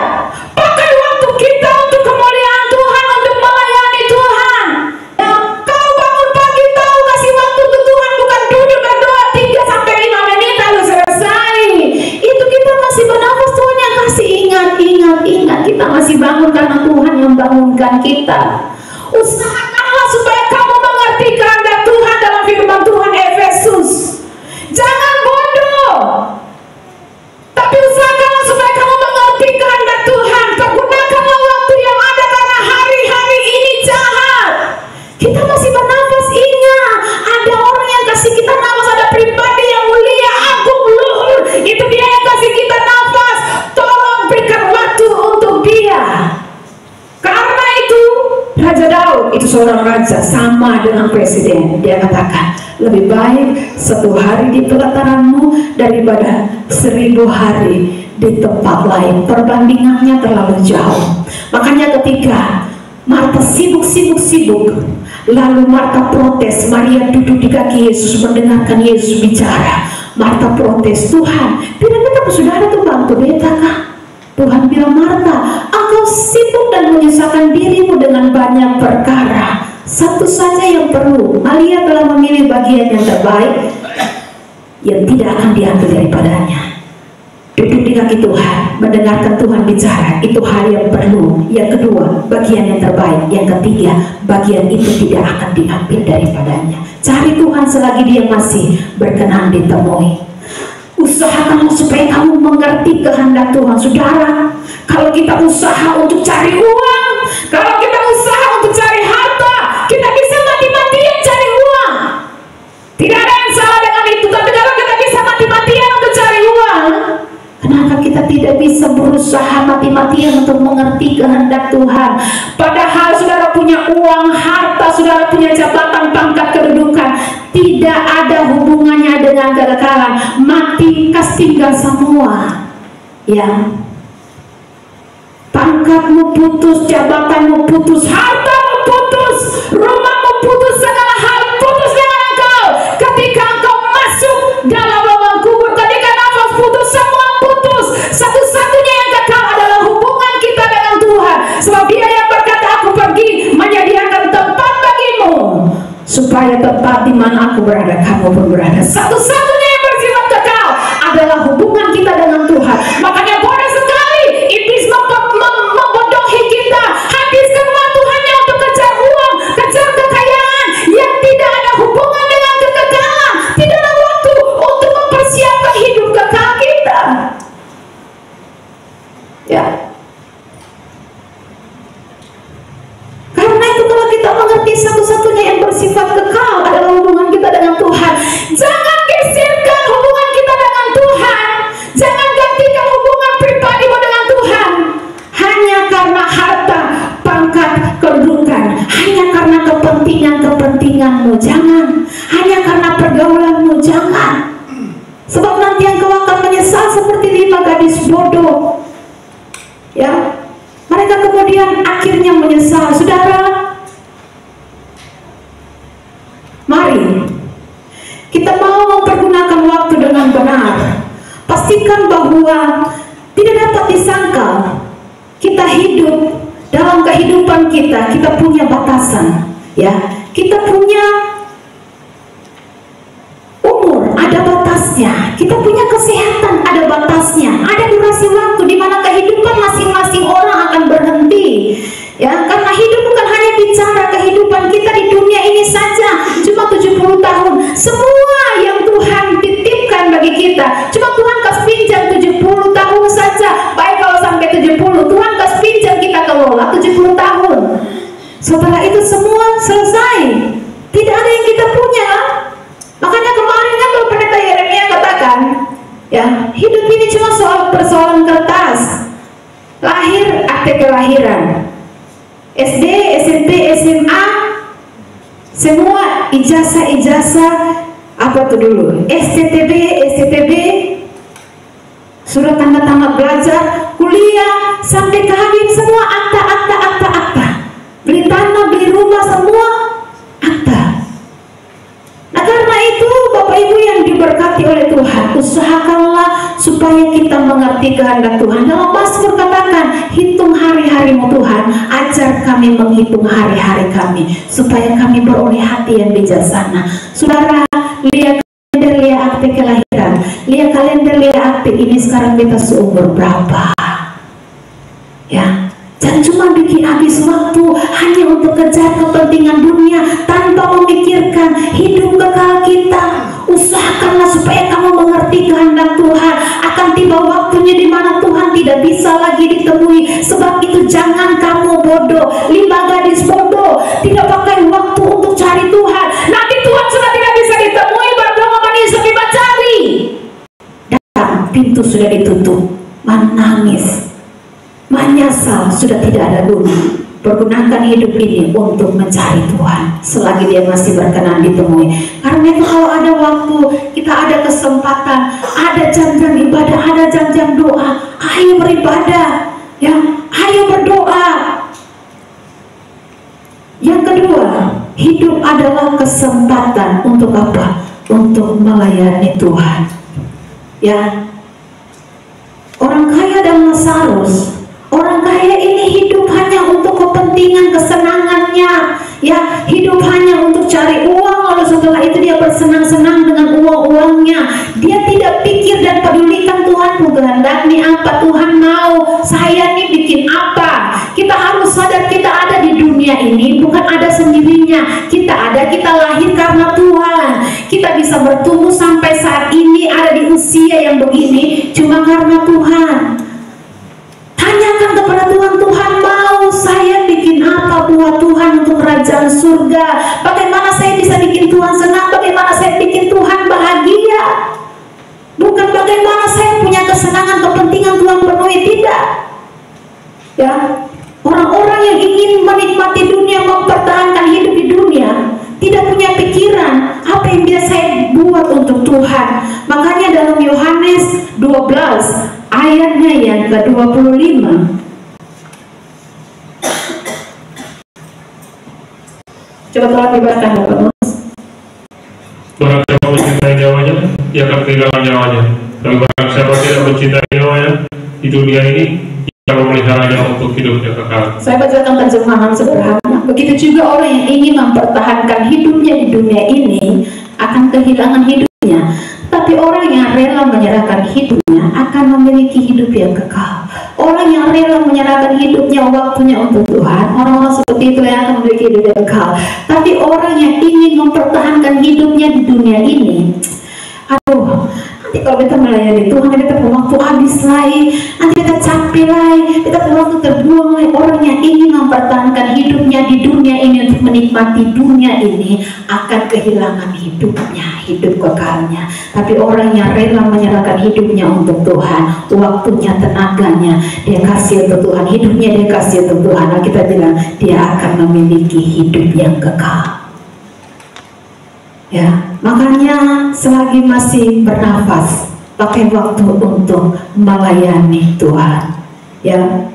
pakai waktu kita untuk kemuliaan Tuhan, untuk melayani Tuhan. Ya, kau bangun pagi tahu kasih waktu untuk Tuhan, bukan duduk berdoa 3-5 menit lalu selesai. Itu kita masih bernafas, Tuhan yang kasih. Ingat, kita masih bangun karena Tuhan yang bangunkan kita. Usahakanlah supaya kamu mengerti kehendak Tuhan dalam firman Tuhan Efesus. Jangan bodoh, tapi usahakanlah supaya kamu mengerti kehendak Tuhan. Pergunakanlah waktu yang ada karena hari-hari ini jahat. Kita masih bernafas, ingat, ada orang yang kasih kita nafas, ada pribadi yang mulia, agung, luhur. Itu dia yang kasih kita nafas. Tolong berikan waktu untuk dia. Karena itu Raja Daud itu seorang raja, sama dengan presiden. Dia katakan, lebih baik 1 hari di pelataranmu daripada 1000 hari di tempat lain. Perbandingannya terlalu jauh. Makanya ketika Marta sibuk, lalu Marta protes, Maria duduk di kaki Yesus mendengarkan Yesus bicara. Marta protes, Tuhan, tidak saudara tuh bantu beta kah? Tuhan bilang, Marta, engkau sibuk dan menyusahkan dirimu dengan banyak perkara. Satu saja yang perlu. Maria telah memilih bagian yang terbaik, yang tidak akan diambil daripadanya. Duduk di kaki Tuhan, mendengarkan Tuhan bicara, itu hal yang perlu. Yang kedua, bagian yang terbaik. Yang ketiga, bagian itu tidak akan diambil daripadanya. Cari Tuhan selagi dia masih berkenan ditemui. Usahakanlah supaya kamu mengerti kehendak Tuhan. Saudara, kalau kita usaha untuk cari uang, kalau kita usaha untuk cari harta, kita bisa mati-matian cari uang. Tidak ada yang salah dengan itu. Tapi kalau kita bisa mati-matian untuk cari uang, kenapa bisa berusaha mati-matian untuk mengerti kehendak Tuhan. Padahal saudara punya uang, harta, saudara punya jabatan, pangkat, kedudukan, tidak ada hubungannya dengan kekekalan. Mati, kas tinggal semua. Ya, pangkatmu putus, jabatanmu putus, hartamu putus, rumahmu putus, segala hal putus dengan engkau. Ketika engkau masuk dalam lubang kubur, ketika nafas putus, semua putus. Satu-satunya yang kekal adalah hubungan kita dengan Tuhan. Sebab Dia yang berkata, aku pergi menyediakan tempat bagimu, supaya tempat di mana aku berada, kamu pun berada. Satu-satunya yang bersifat kekal adalah hubungan kita dengan Tuhan. Makanya bodoh sekali iblis membodohi kita, habiskan waktu hanya untuk kejar uang, kejar kekayaan yang tidak ada hubungan dengan kekekalan. Tidak ada waktu untuk mempersiapkan hidup kekal kita. Ya. Karena itu kalau kita mengerti satu-satunya yang bersifat kekal adalah hubungan kita dengan Tuhan, jangan geserkan hubungan kita dengan Tuhan. Jangan gantikan hubungan pribadimu dengan Tuhan hanya karena harta, pangkat, kedudukan, hanya karena kepentinganmu. Jangan. Hanya karena pergaulanmu. Jangan. Sebab nanti engkau akan menyesal seperti 5 gadis bodoh. Ya, mereka kemudian akhirnya menyesal. Saudara, mari kita mau mempergunakan waktu dengan benar. Pastikan bahwa tidak dapat disangka kita hidup dalam kehidupan kita punya batasan. Ya, kita punya umur, ada batasnya. Kita punya kesehatan, ada batasnya. Ada durasi waktu di mana kehidupan masing-masing orang akan berhenti. Ya, karena hidup bukan hanya bicara kehidupan kita di dunia ini saja, cuma 70 tahun. Semua yang Tuhan titipkan bagi kita, cuma Tuhan kasih pinjam 70 tahun saja. Baik kalau sampai 70, Tuhan kasih pinjam, kita kelola 70 tahun. Setelah itu semua selesai. Tidak ada yang kita punya. Makanya kemarin kan kalau pendeta Yeremia katakan, ya, hidup ini cuma persoalan kertas. Lahir, akte kelahiran, SD, SMP, SMA, semua ijazah apa tuh dulu, STTB, surat tanda tamat belajar, kuliah, sampai kawin, semua akta. Beli tanah, beli rumah, semua akta. Nah, karena itu Bapak Ibu yang diberkati oleh Tuhan, usahakanlah supaya kita mengerti kehendak Tuhan. Dalam Mazmur katakan, hitung hari-harimu Tuhan, ajar kami menghitung hari-hari kami, supaya kami beroleh hati yang bijaksana. Saudara, lihat kalender, lihat akte kelahiran, lihat kalender, lihat akte ini sekarang kita seumur berapa? Ya, jangan cuma bikin habis waktu hanya untuk kejar kepentingan dunia tanpa memikirkan hidup kekal kita. Usahakanlah supaya kamu mengerti kehendak Tuhan. Akan tiba waktunya di mana Tuhan tidak bisa lagi ditemui. Sebab itu jangan kamu bodoh. 5 gadis bodoh tidak pakai waktu untuk cari Tuhan. Nanti Tuhan sudah tidak bisa ditemui, berdoa manis lebih cari. Datang, pintu sudah ditutup, menangis, menyesal, sudah tidak ada guna. Pergunakan hidup ini untuk mencari Tuhan selagi Dia masih berkenan ditemui. Karena itu kalau ada waktu, kita ada kesempatan, ada jam-jam ibadah, ada jam-jam doa, ayo beribadah, ya, ayo berdoa. Yang kedua, hidup adalah kesempatan untuk apa? Untuk melayani Tuhan. Ya, orang kaya dan Lazarus. Orang kaya ini hidup hanya untuk kepentingan kesenangannya, ya, hidup hanya untuk cari uang, lalu setelah itu dia bersenang-senang dengan uang-uangnya. Dia tidak pikir dan pedulikan Tuhan kehendak nih apa, Tuhan mau saya nih bikin apa. Kita harus sadar kita ada di dunia ini bukan ada sendirinya. Kita lahir karena Tuhan. Kita bisa bertumbuh sampai saat ini ada di usia yang begini cuma karena Tuhan. Tanyakan kepada Tuhan, Tuhan mau saya bikin apa buat Tuhan untuk kerajaan surga? Bagaimana saya bisa bikin Tuhan senang? Bagaimana saya bikin Tuhan bahagia? Bukan bagaimana saya punya kesenangan, kepentingan Tuhan penuhi, Ya, orang-orang yang ingin menikmati dunia, mempertahankan hidup di dunia, tidak punya pikiran apa yang bisa saya buat untuk Tuhan. Makanya dalam Yohanes 12 ayatnya yang ke-25, coba tolong dibacakan Bapak Mas. Barang siapa mencintai nyawanya, ia akan kehilangan nyawanya. Tapi barang siapa tidak mencintai nyawanya di dunia ini, ia akan memeliharanya untuk hidup yang kekal. Saya bacakan terjemahan sederhana. Begitu juga orang yang ingin mempertahankan hidupnya di dunia ini akan kehilangan hidupnya. Tapi orang yang rela menyerahkan hidupnya akan memiliki hidup yang kekal. Orang yang rela menyerahkan hidupnya, waktunya untuk Tuhan, orang-orang seperti itu yang akan memiliki hidup yang kekal. Tapi orang yang ingin mempertahankan hidupnya di dunia ini, aduh, nanti kalau kita melayani Tuhan, kita punya waktu habis lagi, nanti kita capek lagi, kita punya waktu terbuang lagi. Orang yang ingin mempertahankan hidupnya di dunia ini untuk menikmati dunia ini akan kehilangan hidupnya, hidup kekalnya. Tapi orang yang rela menyerahkan hidupnya untuk Tuhan, waktunya, tenaganya, dia kasih untuk Tuhan, hidupnya dia kasih untuk Tuhan. Nah, kita bilang dia akan memiliki hidup yang kekal. Ya, makanya selagi masih bernafas, pakai waktu untuk melayani Tuhan. Ya,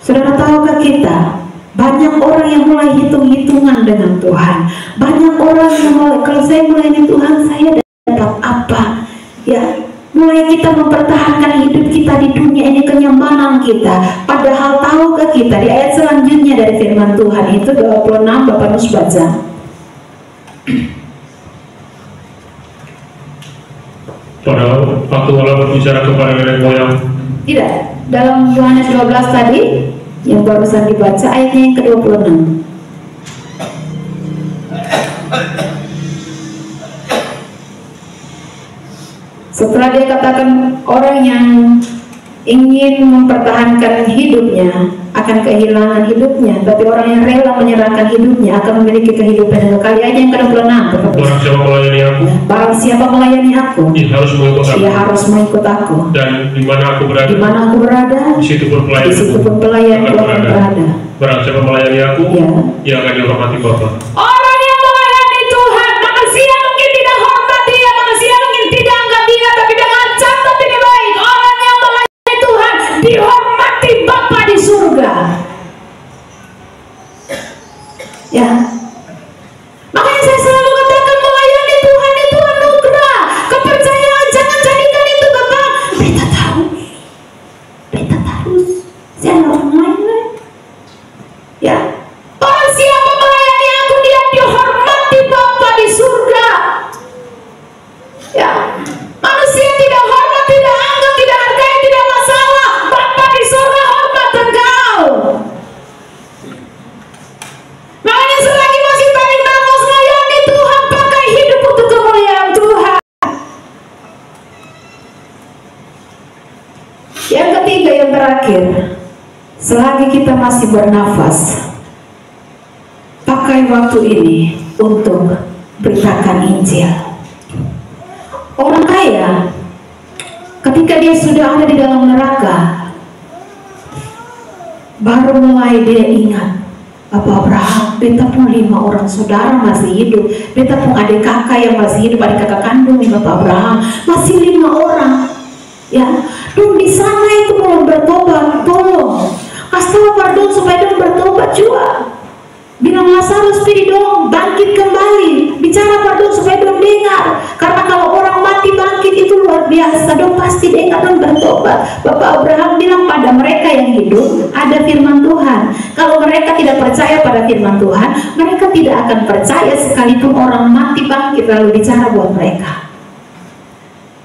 saudara, tahukah kita banyak orang yang mulai hitung-hitungan dengan Tuhan. Banyak orang yang mulai, kalau saya melayani Tuhan, saya dapat apa? Ya, mulai kita mempertahankan hidup kita di dunia ini, kenyamanan kita. Padahal tahukah kita di ayat selanjutnya dari firman Tuhan itu 26, Bapak Nus baca. Padahal waktu Allah berbicara kepada nenek moyang. Tidak, dalam Yohanes 12 tadi yang barusan dibaca ayatnya yang ke-26. Setelah dia katakan orang yang ingin mempertahankan hidupnya akan kehilangan hidupnya, tapi orang yang rela menyerahkan hidupnya akan memiliki kehidupan yang kekal. Ayat yang ke-26. Barang siapa melayani aku, barang siapa melayani aku, ia harus mengikut aku. Ia harus mengikut aku. Dan di mana aku berada, di mana aku berada, di situ pun pelayan, di situ pun pelayan akan berada. Barang siapa melayani aku, ya, ia akan dihormati Bapa. Orang yang melayani Tuhan, manusia mungkin tidak hormat dia, manusia mungkin tidak anggap dia, tapi dengan catat ini baik, orang yang melayani Tuhan dihormati Bapa di surga. Ya, makanya saya selalu katakan melayani Tuhan itu anugerah, kepercayaan. Jangan jadikan itu Bapak, beta tahu, beta harus, saya orang lain. Ya, orang siapa melayani aku, dia dihormati Bapa di surga. Ya, manusia tidak hormat, tidak anggap, tidak hargai, tidak masalah. Bapa di surga hormat engkau. Makanya selagi masih tarik nafas, melayani Tuhan, pakai hidup untuk kemuliaan Tuhan. Yang ketiga, yang terakhir, selagi kita masih bernafas, pakai waktu ini untuk beritakan Injil. Orang kaya, ketika dia sudah ada di dalam neraka, baru mulai dia ingat, Bapak Abraham, beta pun 5 orang saudara masih hidup, beta pun adik kakak yang masih hidup, adik kakak kandung Bapak Abraham, masih 5 orang. Ya, dong di sana itu belum bertobat, tolong kasih tahu pardon supaya dong bertobat juga. Bilang Lazarus, pergi dong, bangkit kembali, bicara pardon supaya dong dengar. Karena kalau orang mati bangkit itu luar biasa, dong pasti dengar dan bertobat. Bapak Abraham bilang pada mereka yang hidup ada firman Tuhan. Kalau mereka tidak percaya pada firman Tuhan, mereka tidak akan percaya sekalipun orang mati bangkit lalu bicara buat mereka.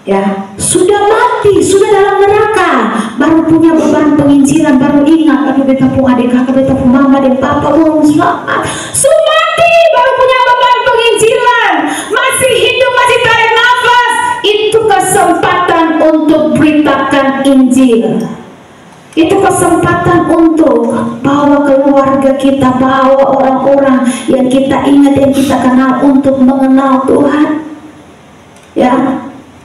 Ya, sudah mati, sudah dalam neraka, baru punya beban penginjilan, baru ingat, aduh beta pun adik kakak, beta pun mama dan papa belum selamat. Sudah mati, baru punya beban penginjilan, masih hidup, masih tarik nafas. Itu kesempatan untuk beritakan Injil. Itu kesempatan untuk bawa keluarga kita, bawa orang-orang yang kita ingat, yang kita kenal untuk mengenal Tuhan. Ya,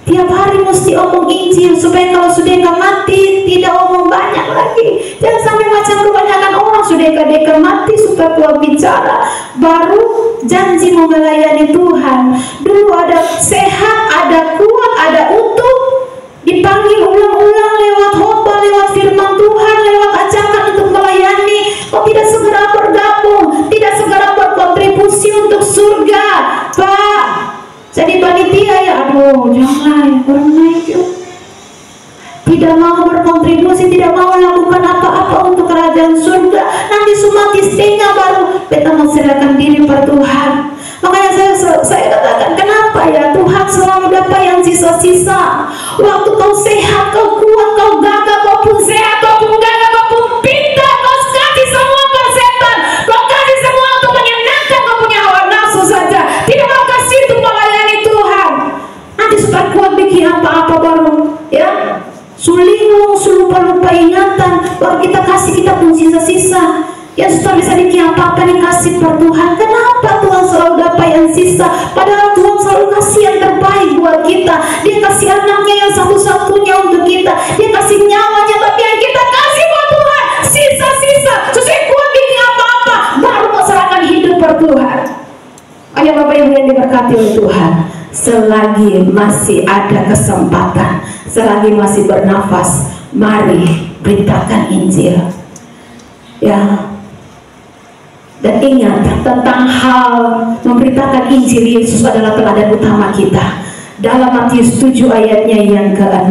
Tiap hari mesti omong Injil supaya kalau Sudeka mati tidak omong banyak lagi. Jangan sampai macam kebanyakan orang Sudeka mati supaya keluar bicara baru janji mau melayani Tuhan. Dulu ada sehat, ada kuat, ada utuh, dipanggil ulang-ulang lewat khotbah, lewat firman Tuhan, lewat ajakan untuk melayani. Kok tidak segera bergabung, tidak segera berkontribusi untuk surga, Pak? Jadi panitia ya, aduh jangan orang naik yuk. Tidak mau berkontribusi, tidak mau melakukan apa-apa untuk kerajaan surga. Nanti semua setengah baru kita mau serahkan diri per Tuhan. Makanya saya katakan, kenapa ya Tuhan selalu dapat yang sisa-sisa. Waktu kau sehat, kau kuat, kau gagah, kau pun sehat, kau pun gagah, kau pun pintar, kau kasih semua per setan, kau kasih semua untuk menyenangkan kau punya hawa nafsu saja. Tidak mau kasih untuk melayani Tuhan. Nanti supaya kuat bikin apa-apa baru, ya. Sulingung, lupa ingatan, baru kita kasih, kita pun sisa-sisa. Ya supaya bisa bikin apa-apa dikasih per Tuhan. Kenapa Tuhan selalu dapat yang sisa? Padahal Tuhan selalu kasih yang terbaik buat kita. Dia kasih anaknya yang satu-satunya untuk kita. Dia kasih nyawanya, tapi yang kita kasih buat Tuhan sisa-sisa. Sesuai kuat bikin apa-apa, baru mau serahkan hidup per Tuhan. Ayo Bapak Ibu yang diberkati oleh Tuhan, selagi masih ada kesempatan, selagi masih bernafas, mari beritakan Injil. Ya. Dan ingat, tentang hal memberitakan Injil, Yesus adalah teladan utama kita. Dalam Matius 7 ayatnya yang ke-6,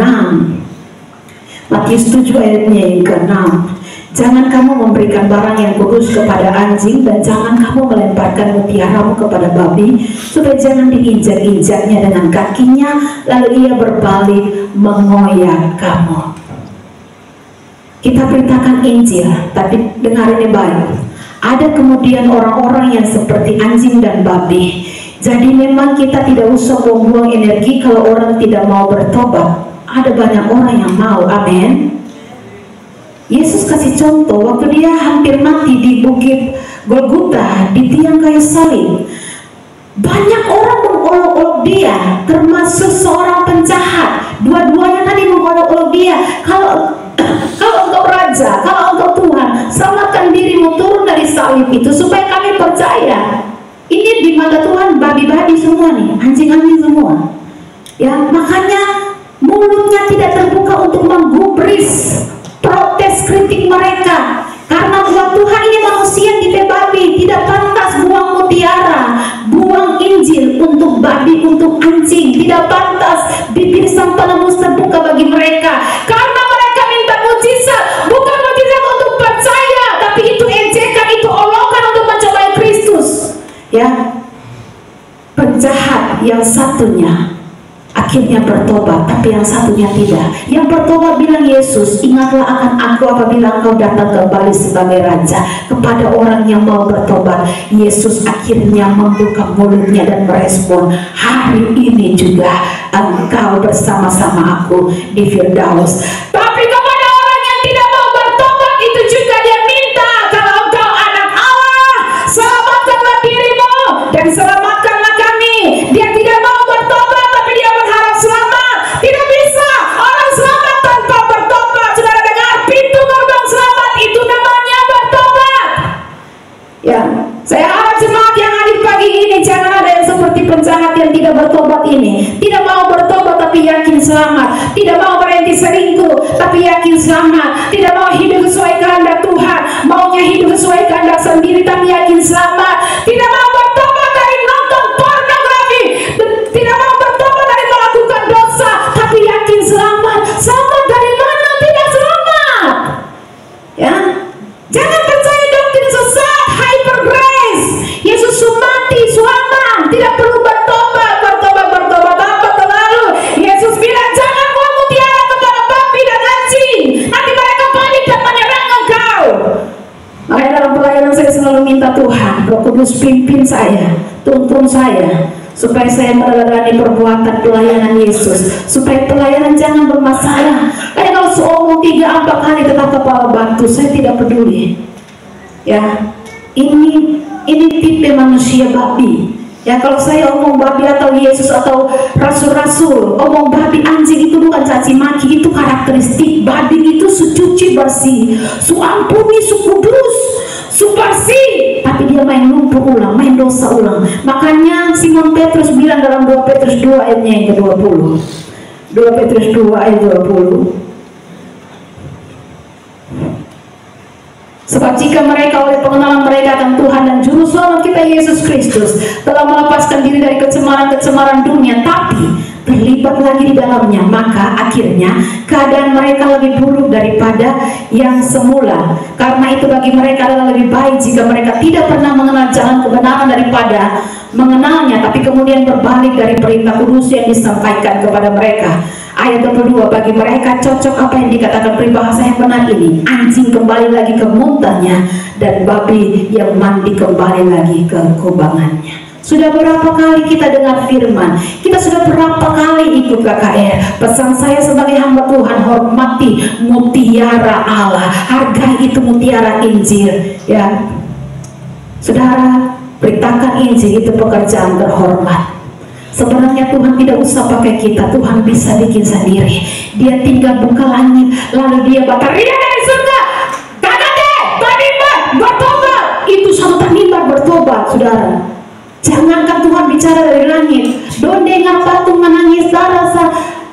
Matius 7 ayatnya yang ke-6, jangan kamu memberikan barang yang kudus kepada anjing, dan jangan kamu melemparkan mutiaramu kepada babi, supaya jangan diinjak-injaknya dengan kakinya, lalu ia berbalik mengoyak kamu. Kita beritakan Injil, tapi dengar ini baik. Ada kemudian orang-orang yang seperti anjing dan babi. Jadi memang kita tidak usah buang-buang energi kalau orang tidak mau bertobat. Ada banyak orang yang mau, amin. Yesus kasih contoh waktu dia hampir mati di bukit Golgota, di tiang kayu salib. Banyak orang mengolok-olok dia, termasuk seorang penjahat. Dua-duanya tadi mengolok-olok dia. Kalau engkau raja, kalau engkau Tuhan, selamatkan dirimu, turun dari salib itu supaya kami percaya. Ini di mata Tuhan babi-babi semua nih, anjing-anjing semua. Ya, makanya mulutnya tidak terbuka untuk menggubris protes kritik mereka. Karena buat Tuhan ini manusia tipe babi, tidak pantas buang mutiara, buang Injil untuk babi, untuk anjing. Tidak pantas bibir sang penebus terbuka bagi mereka. Karena mereka minta mujizat, bukan mujizat untuk percaya, tapi itu ejekan, itu olokan untuk mencobai Kristus. Ya, penjahat yang satunya akhirnya bertobat, tapi yang satunya tidak. Yang bertobat bilang, Yesus, ingatlah akan aku apabila engkau datang kembali sebagai raja. Kepada orang yang mau bertobat, Yesus akhirnya membuka mulutnya dan merespon, hari ini juga engkau bersama-sama aku di Firdaus. Tapi kepada orang yang tidak mau bertobat, itu juga dia minta, kalau engkau anak Allah, selamatkanlah dirimu dan selamatkanlah kami. Dia tidak mau bertobat, tapi dia berharap selamat. Tidak bisa orang selamat tanpa bertobat. Saudara dengar, pintu gerbang selamat itu namanya bertobat. Ya, saya harap jemaat yang hadir pagi ini jangan ada yang seperti penjahat yang tidak bertobat ini. Tidak mau bertobat tapi yakin selamat. Tidak mau berhenti selingkuh tapi yakin selamat. Tidak mau hidup sesuai kehendak Tuhan, maunya hidup sesuai kehendak sendiri tapi yakin selamat. Tidak mau bertobat dari nonton pornografi, tidak mau bertobat dari melakukan dosa tapi yakin selamat. Selamat dari mana? Tidak selamat. Ya, jangan percaya doktrin sesat hyper grace. Yesus mati selamat, tidak perlu bertobat apa terlalu. Yesus bilang jangan buang mutiara kepada babi dan anjing, nanti mereka panik dan menyerang engkau. Makanya dalam pelayanan saya selalu minta Tuhan, Roh Kudus pimpin saya, tuntun saya, supaya saya meneladani perbuatan pelayanan Yesus, supaya pelayanan jangan bermasalah. Kayak kalau seomong 3-4 kali tetap kepala batu, saya tidak peduli. Ya, ini tipe manusia babi Ya, kalau saya omong babi atau Yesus atau rasul-rasul, omong babi anjing itu bukan caci maki, itu karakteristik. Babi itu suci bersih, su ampuni, su kudus, su bersih. Tapi dia main lumpuh ulang, main dosa ulang. Makanya Simon Petrus bilang dalam 2 Petrus 2 ayatnya yang ke-20. 2 Petrus 2 ayat 20. Sebab jika mereka oleh pengenalan mereka akan Tuhan dan Juru Selamat kita Yesus Kristus telah melepaskan diri dari kecemaran-kecemaran dunia, tapi terlibat lagi di dalamnya, maka akhirnya keadaan mereka lebih buruk daripada yang semula. Karena itu bagi mereka adalah lebih baik jika mereka tidak pernah mengenal jalan kebenaran daripada mengenalnya, tapi kemudian berbalik dari perintah kudus yang disampaikan kepada mereka. Ayat kedua, bagi mereka cocok apa yang dikatakan peribahasa yang benar ini: anjing kembali lagi ke muntahnya dan babi yang mandi kembali lagi ke kubangannya. Sudah berapa kali kita dengar firman, kita sudah berapa kali ikut KKR. Pesan saya sebagai hamba Tuhan, hormati mutiara Allah, hargai itu mutiara Injil. Ya, saudara, beritakan Injil itu pekerjaan terhormat. Sebenarnya Tuhan tidak usah pakai kita, Tuhan bisa bikin sendiri. Dia tinggal buka langit, lalu dia bataria dari surga. Kakak terlibat bertobat. Itu sama terlibat bertobat, saudara. Jangankan Tuhan bicara dari langit, dondengan patung menangis darah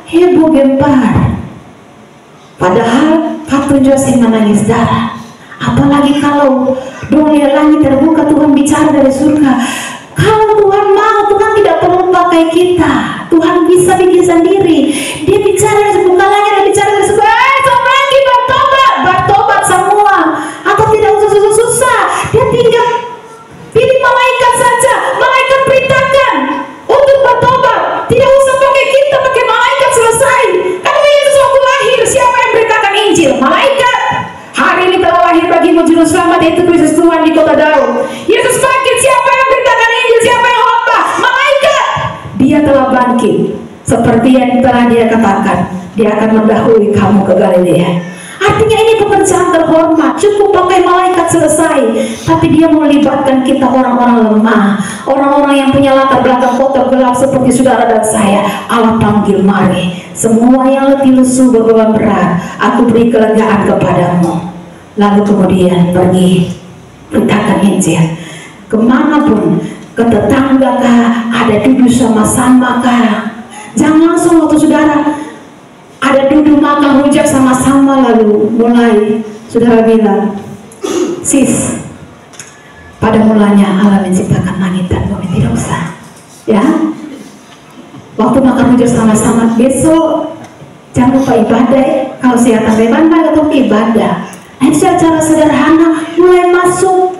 heboh gempar. Padahal patung Jose menangis darah. Apalagi kalau dunia langit terbuka, Tuhan bicara dari surga. Kalau Tuhan mau, Tuhan tidak perlu pakai kita. Tuhan bisa bikin sendiri. Dia bicara dari buka langit, dia bicara dari surga. Lagi bertobat semua. Atau tidak usah susah-susah. Dia tinggal pilih malaikat saja. Malaikat perintahkan untuk bertobat. Tidak usah pakai kita, pakai malaikat, selesai. Karena Yesus waktu lahir, siapa yang beritakan Injil? Malaikat. Hari ini telah lahir bagimu Juru Selamat, yaitu Kristus Tuhan di kota Daud. Yesus bangkit, siapa yang beritakan Injil? Siapa yang khotbah? Malaikat. Dia telah bangkit, seperti yang telah dia katakan, dia akan mendahului kamu ke Galilea. Artinya ini pekerjaan terhormat. Cukup pakai malaikat, selesai. Tapi dia mau libatkan kita, orang-orang lemah, orang-orang yang punya latar belakang kotor gelap seperti saudara dan saya. Allah panggil, mari semua yang letih lesu berbeban berat, aku beri kelegaan kepadamu. Lalu kemudian pergi, beritakan Injil kemanapun, ke tetangga kah, ada duduk sama-sama kah. Jangan langsung waktu saudara ada duduk makan rujak sama-sama lalu mulai saudara bilang, sis, pada mulanya Allah menciptakan langit dan bumi. Tidak usah, ya. Waktu makan rujak sama-sama, besok jangan lupa ibadah. Kalau sehat beban atau ibadah, itu cara sederhana mulai masuk.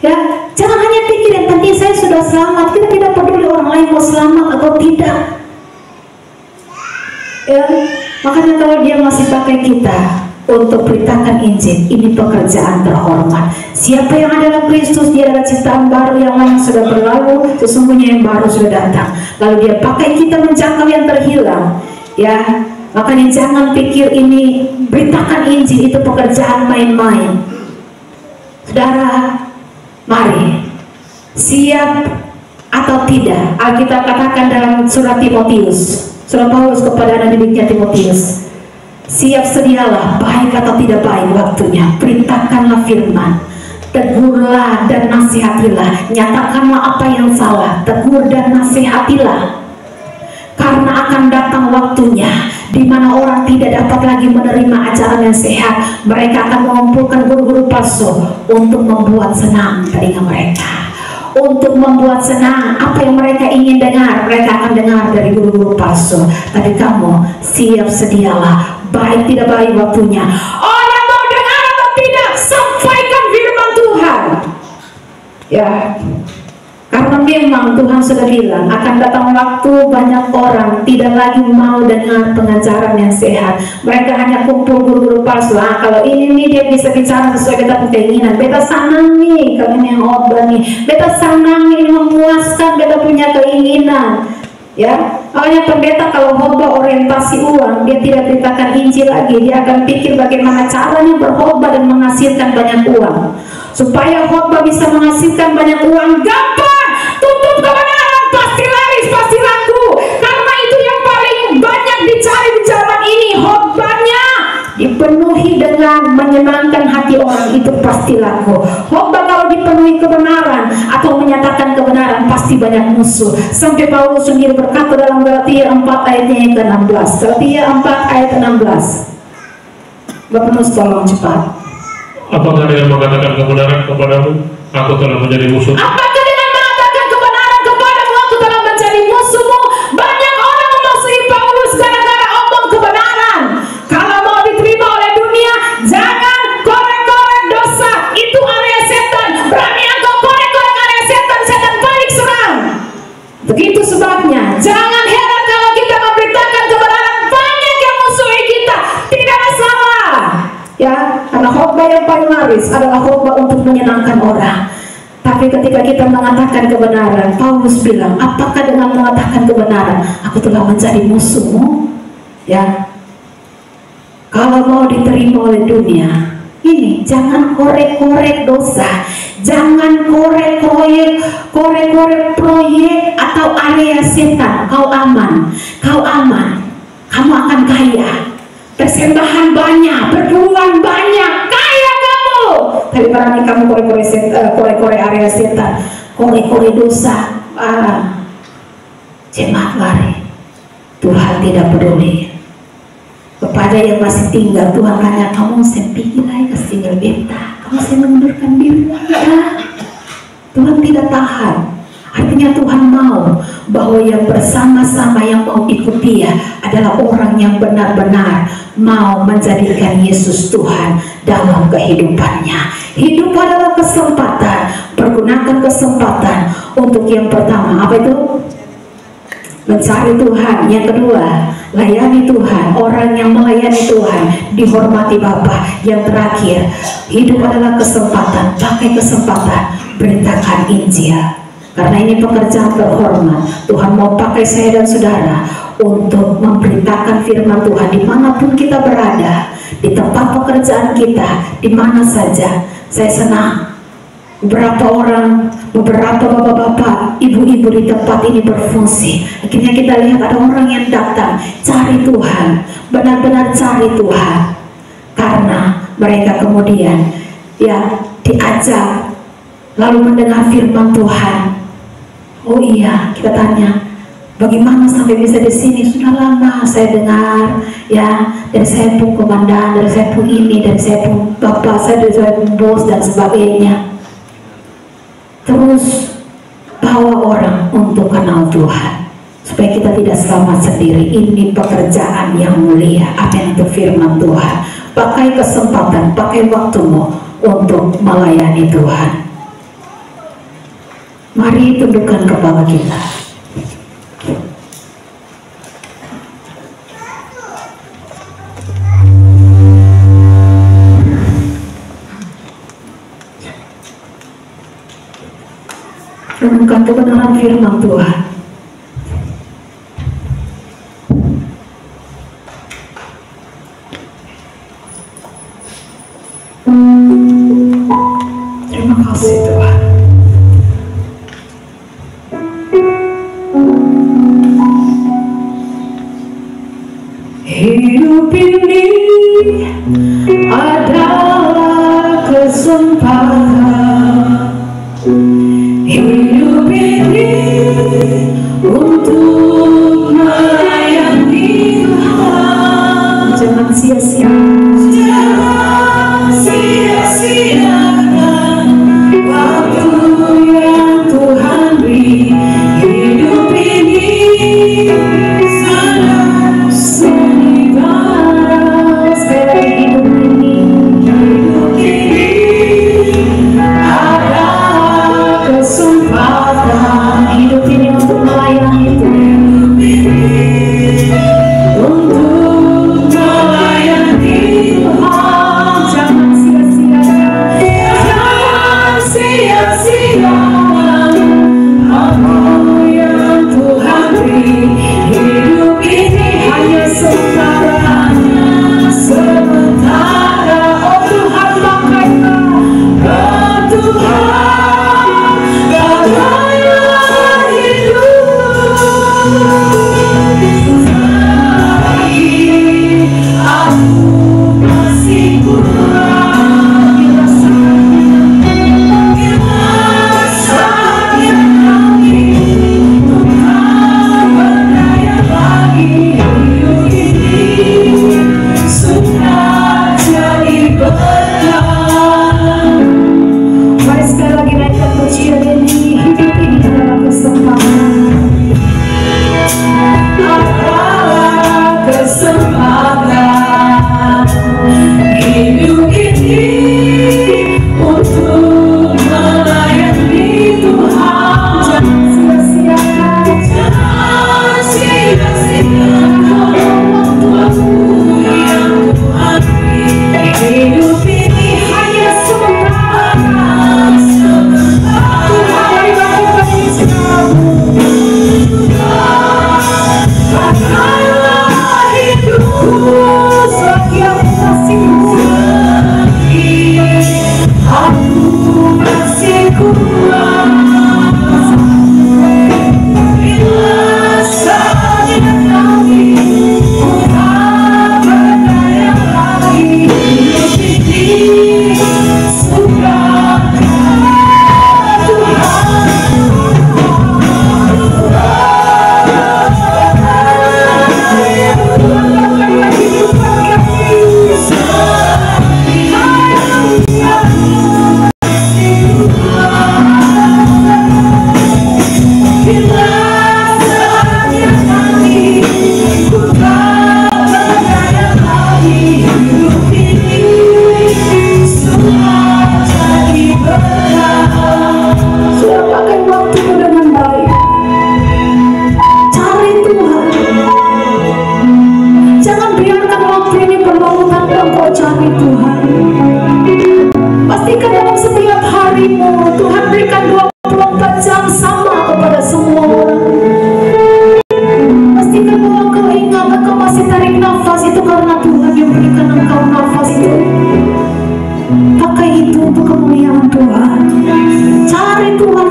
Ya, jangan hanya pikir yang penting saya sudah selamat. Kita tidak peduli orang lain mau selamat atau tidak. Ya, makanya kalau dia masih pakai kita untuk beritakan Injil, ini pekerjaan terhormat. Siapa yang adalah Kristus, dia adalah ciptaan baru, yang lama sudah berlalu, sesungguhnya yang baru sudah datang. Lalu dia pakai kita menjangkau yang terhilang. Ya, makanya jangan pikir ini beritakan Injil itu pekerjaan main-main. Saudara, mari, siap atau tidak? Alkitab katakan dalam surat Timotius, surat Paulus kepada anak didiknya Timotius, siap sedialah, baik atau tidak baik waktunya. Perintahkanlah firman, tegurlah dan nasihatilah, nyatakanlah apa yang salah, tegur dan nasihatilah. Karena akan datang waktunya di mana orang tidak dapat lagi menerima ajaran yang sehat. Mereka akan mengumpulkan guru-guru palsu untuk membuat senang telinga mereka, untuk membuat senang apa yang mereka ingin dengar. Mereka akan dengar dari guru-guru palsu. Tapi kamu siap sedialah, baik tidak baik waktunya. Orang mau dengar atau tidak, sampaikan firman Tuhan. Ya, karena memang Tuhan sudah bilang akan datang waktu banyak orang tidak lagi mau dengar pengajaran yang sehat. Mereka hanya kumpul guru-guru palsu. Kalau ini nih dia bisa bicara sesuai kita keinginan. Beta senang nih kalau ini yang khotbah nih. Beta senang nih memuaskan beta punya keinginan. Ya, makanya pendeta kalau khotbah orientasi uang, dia tidak beritakan Injil lagi. Dia akan pikir bagaimana caranya berkhotbah dan menghasilkan banyak uang. Supaya khotbah bisa menghasilkan banyak uang, gampang, tutup kebenaran. menyenangkan hati orang itu pasti laku. Khotbah kalau dipenuhi kebenaran atau menyatakan kebenaran pasti banyak musuh. Sampai Paulus sendiri berkata dalam Galatia 4 ayatnya yang ke-16. Galatia 4 ayat 16. Bapak Nus tolong cepat. Apakah dengan mengatakan kebenaran kepadamu aku telah menjadi musuh? Apakah dengan mengatakan kebenaran kepadamu aku telah menjadi musuhmu? Banyak orang memusuhi Paulus gara-gara omong kebenaran. Kalau mau diterima oleh dunia, jangan korek-korek dosa. Itu area setan. Berani engkau korek-korek area setan, setan balik serang. Begitu sebabnya, jangan heran kalau kita memberitakan kebenaran, banyak yang musuhi kita. Tidak masalah. Ya, karena khotbah yang paling laris adalah khotbah untuk menyenangkan orang. Tapi ketika kita mengatakan kebenaran, Paulus bilang, apakah dengan mengatakan kebenaran aku telah menjadi musuhmu? Ya, kalau mau diterima oleh dunia, ini jangan korek-korek dosa, jangan korek-korek proyek atau area setan. Kau aman, kamu akan kaya, persembahan banyak, perpuluhan banyak, kaya kamu. Tapi berani kamu korek-korek area setan, korek-korek dosa, jemaat lari. Tuhan tidak peduli. Kepada yang masih tinggal, Tuhan tanya, kamu sempih lagi kasih tinggal beta, kamu saya mengundurkan diri ya. Tuhan tidak tahan. Artinya Tuhan mau bahwa yang bersama-sama yang mau ikut Dia adalah orang yang benar-benar mau menjadikan Yesus Tuhan dalam kehidupannya. Hidup adalah kesempatan. Pergunakan kesempatan untuk yang pertama, apa itu? Mencari Tuhan. Yang kedua, layani Tuhan. Orang yang melayani Tuhan dihormati Bapa. Yang terakhir, hidup adalah kesempatan. Pakai kesempatan, beritakan Injil. Karena ini pekerjaan terhormat. Tuhan mau pakai saya dan saudara untuk memberitakan firman Tuhan dimanapun kita berada, di tempat pekerjaan kita, di mana saja. Saya senang beberapa orang, beberapa bapak-bapak, ibu-ibu di tempat ini berfungsi. Akhirnya kita lihat ada orang yang datang cari Tuhan, benar-benar cari Tuhan, karena mereka kemudian ya diajak lalu mendengar firman Tuhan. Oh iya, kita tanya, bagaimana sampai bisa di sini? Sudah lama saya dengar, ya, dari saya pun komandan, dari saya pun ini, dari saya pun bapak, dari saya pun bos dan sebagainya. Terus bawa orang untuk kenal Tuhan, supaya kita tidak selamat sendiri. Ini pekerjaan yang mulia. Apa yang itu firman Tuhan? Pakai kesempatan, pakai waktumu untuk melayani Tuhan. Mari tundukkan kepala kita. Renungkan kebenaran firman Tuhan. Terima kasih Tuhan. Hidup ini adalah kesempatan. Hidup ini untuk melayani Tuhan. Jangan sia-siakan, jangan sia-siakan waktu yang Tuhan beri. Hidup ini sangat seni. Sekali lagi, hidup ini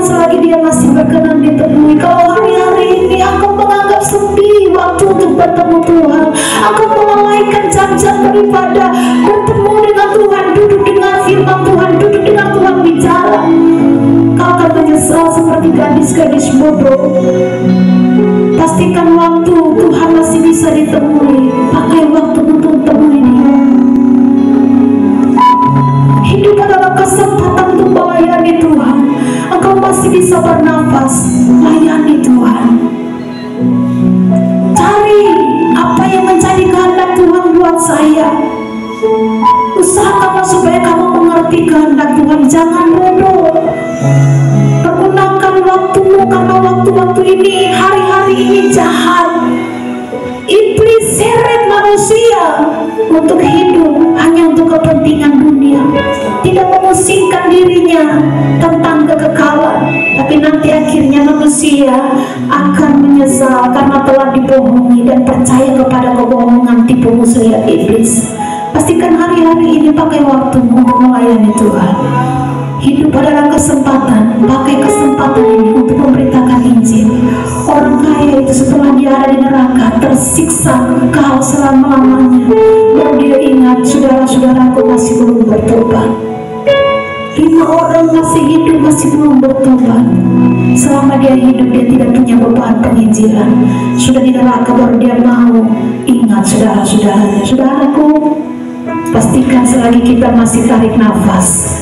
selagi dia masih berkenan ditemui. Kalau hari-hari ini engkau menganggap sepi waktu untuk bertemu Tuhan, engkau melalaikan jam-jam beribadah, bertemu dengan Tuhan, duduk dengan firman Tuhan, duduk dengan Tuhan bicara, kau akan menyesal seperti gadis-gadis bodoh. Pastikan waktu Tuhan masih bisa ditemui, pakai waktu untuk temui Dia. Hidup adalah kesempatan untuk melayani Tuhan. Engkau masih bisa bernafas, layani Tuhan. Cari apa yang menjadi kehendak Tuhan buat saya. Usahakanlah supaya kamu mengerti kehendak Tuhan. Jangan bodoh. Pergunakan waktumu, karena waktu-waktu ini, hari-hari ini jahat. Iblis seret manusia untuk hidup hanya untuk kepentingan dunia, tidak memusingkan dirinya tentang kekekalan. Tapi nanti akhirnya manusia akan menyesal karena telah dibohongi dan percaya kepada kebohongan tipu muslihat iblis. Pastikan hari-hari ini pakai waktumu untuk melayani Tuhan. Hidup adalah kesempatan, pakai kesempatan ini untuk memberitakan Injil. Orang kaya itu setelah dia ada di neraka, tersiksa kekal selama-lamanya, baru dia ingat, saudara-saudaraku masih belum bertobat. 5 orang masih hidup, masih belum bertobat. Selama dia hidup, dia tidak punya beban penginjilan. Sudah di neraka baru dia mau ingat saudara-saudaranya. Saudaraku, pastikan selagi kita masih tarik nafas,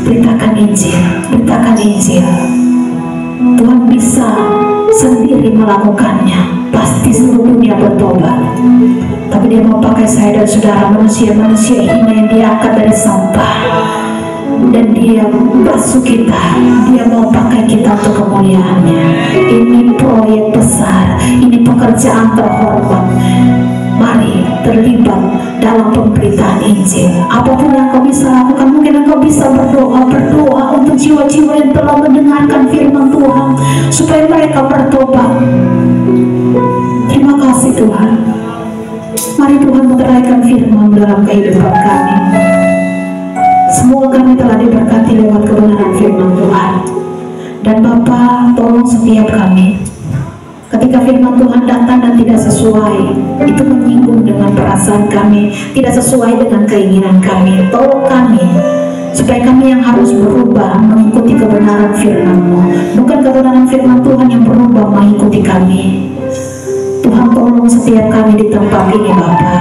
beritakan Injil, beritakan Injil. Tuhan bisa sendiri melakukannya. Pasti seluruh dunia bertobat. Tapi dia mau pakai saya dan saudara, manusia-manusia hina yang diangkat dari sampah, dan dia basuh kita. Dia mau pakai kita untuk kemuliaannya. Ini proyek besar, ini pekerjaan terhormat. Mari terlibat dalam pemberitaan Injil. Apapun yang kau bisa lakukan, mungkin engkau bisa berdoa untuk jiwa-jiwa yang telah mendengarkan firman Tuhan, supaya mereka bertobat. Terima kasih Tuhan. Mari Tuhan meteraikan firman dalam kehidupan kami. Semua kami telah diberkati lewat kebenaran firman Tuhan. Dan Bapa, tolong setiap kami, ketika firman Tuhan datang dan tidak sesuai, itu menyinggung dengan perasaan kami, tidak sesuai dengan keinginan kami, tolong kami, supaya kami yang harus berubah mengikuti kebenaran firman-Mu, bukan kebenaran firman Tuhan yang berubah mengikuti kami. Tuhan, tolong setiap kami di tempat ini Bapa,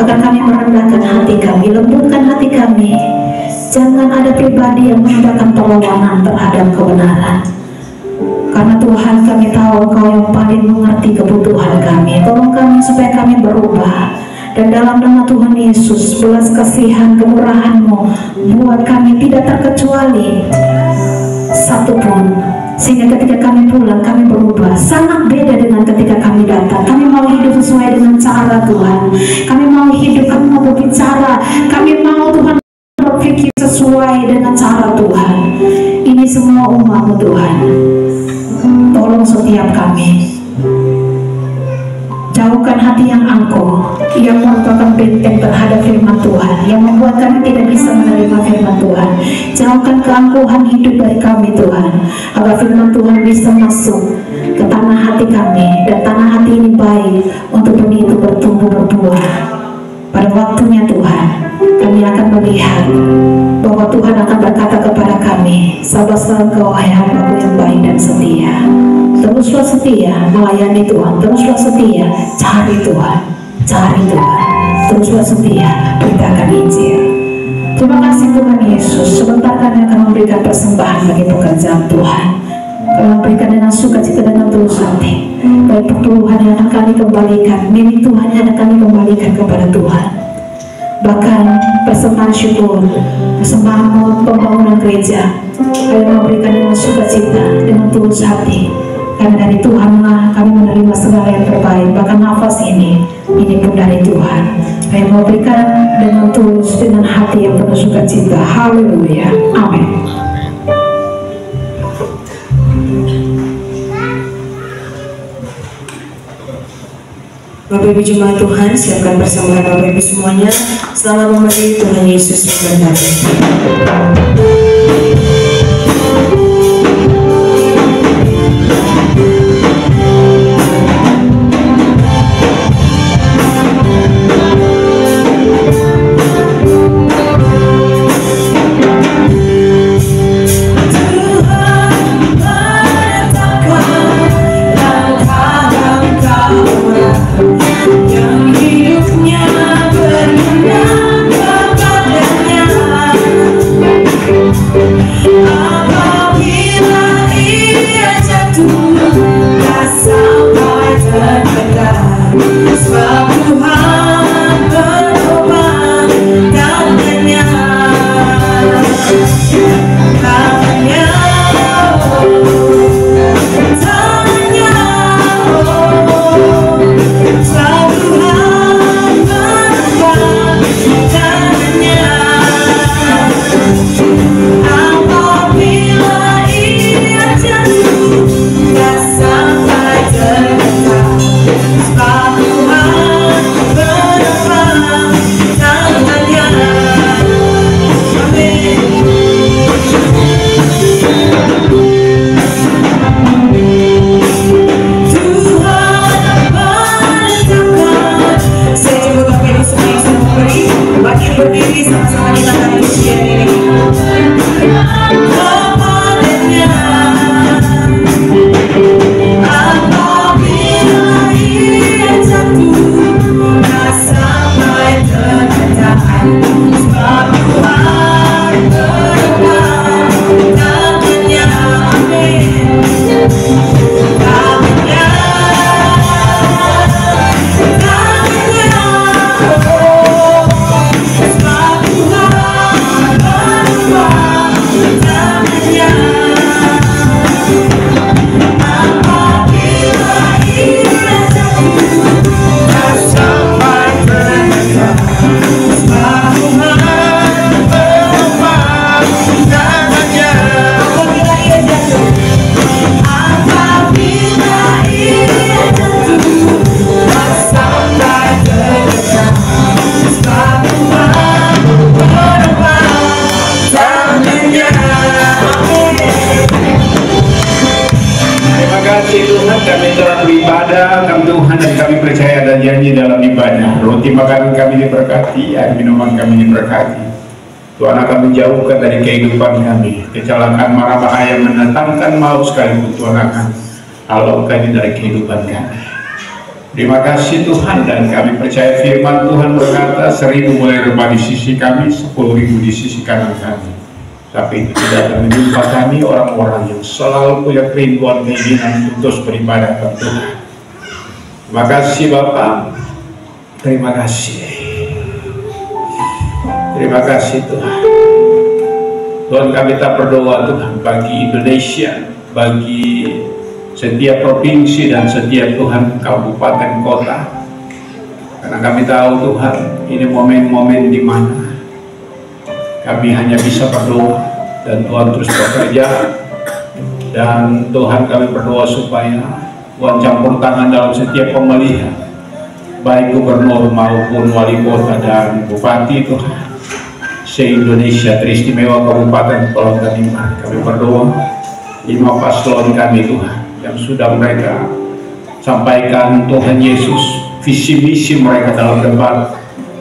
agar kami merendahkan hati kami, lembutkan hati kami. Jangan ada pribadi yang mengadakan perlawanan terhadap kebenaran. Karena Tuhan, kami tahu Engkau yang paling mengerti kebutuhan kami. Tolong kami supaya kami berubah. Dan dalam nama Tuhan Yesus, belas kasihan kemurahan-Mu buat kami tidak terkecuali satupun. Sehingga ketika kami pulang, kami berubah. Sangat beda dengan ketika kami datang. Kami mau hidup sesuai dengan cara Tuhan. Kami mau hidup, kami mau berbicara. Kami mau Tuhan berpikir sesuai dengan cara Tuhan. Ini semua umat-Mu Tuhan. Tolong setiap kami. Jauhkan hati yang angkuh, yang merupakan benteng terhadap firman Tuhan, yang membuat kami tidak bisa menerima firman Tuhan. Jauhkan keangkuhan hidup dari kami Tuhan, agar firman Tuhan bisa masuk ke tanah hati kami, dan tanah hati ini baik untuk benih itu bertumbuh berbuah. Pada waktunya Tuhan, kami akan melihat bahwa Tuhan akan berkata kepada kami, sabarlah engkau hai hamba-Ku yang baik dan setia. Teruslah setia melayani Tuhan, teruslah setia cari Tuhan, cari Tuhan, teruslah setia beritakan Injil. Terima kasih Tuhan Yesus. Sebentar kami akan memberikan persembahan bagi pekerjaan Tuhan. Kami memberikan dengan sukacita, dengan tulus hati. Baik pertumbuhan yang akan kami kembalikan, milik Tuhan yang akan kami kembalikan kepada Tuhan. Bahkan persembahan syukur, persembahan pembangunan gereja, kami memberikan dengan sukacita, dengan tulus hati. Karena dari Tuhanlah kami menerima segala yang terbaik. Bahkan nafas ini pun dari Tuhan. Kami memberikan dengan tulus, dengan hati yang penuh sukacita. Haleluya, amin. Bapak Ibu Jemaat Tuhan, siapkan persembahan Bapak Ibu semuanya. Selamat memberkati, Tuhan Yesus memberkati. jatuh tak sampai tertekan, sebab Tuhan berubah tangannya, tangannya, tangannya, sebab Tuhan berubah tangannya. Apabila ia jatuh tak sampai tertekan, sebab Tuhan berubah tangannya. Amin. Tuhan menentukan. Saya coba Bapak Ibu semua yang sedang memberi, bagi berdiri sama-sama di tengah pujian ini. Kepadanya, apabila ia jatuh tak sampai tertekan, sebab Tuhan berubah tangannya. Amin. Tangannya, tangannya, sebab Tuhan berubah tangannya. Apabila ia jatuh tak sampai tertekan, sebab Tuhan berubah tangannya. Apabila ia jatuh, apabila ia jatuh tak sampai tertekan, sebab Tuhan berubah tangannya. Terima kasih Tuhan, kami telah beribadah, kami Tuhan, dan kami percaya dan janji dalam ibadah. Roti makan kami diberkati, air minuman kami diberkati. Tuhan akan menjauhkan dari kehidupan kami kecelakaan, mara bahaya, mendatangkan maut sekalipun. Tuhan akan halalkan dari kehidupan kami. Terima kasih Tuhan, dan kami percaya firman Tuhan berkata 1000 boleh rebah di sisi kami, 10.000 di sisi kanan kami, tapi itu tidak akan menimpa kami orang-orang yang selalu punya kerinduan keinginan untuk beribadah kepada Tuhan. Terima kasih Bapak, terima kasih, terima kasih Tuhan. Tuhan, kami tak berdoa Tuhan bagi Indonesia, bagi setiap provinsi dan setiap Tuhan kabupaten kota, karena kami tahu Tuhan ini momen-momen di mana kami hanya bisa berdoa dan Tuhan terus bekerja. Dan Tuhan, kami berdoa supaya Tuhan campur tangan dalam setiap pemilihan, baik gubernur maupun wali kota dan bupati Tuhan se-Indonesia, teristimewa Kabupaten Kepulauan Tanimbar. Kami berdoa 5 paslon kami Tuhan yang sudah mereka sampaikan Tuhan Yesus visi misi mereka dalam debat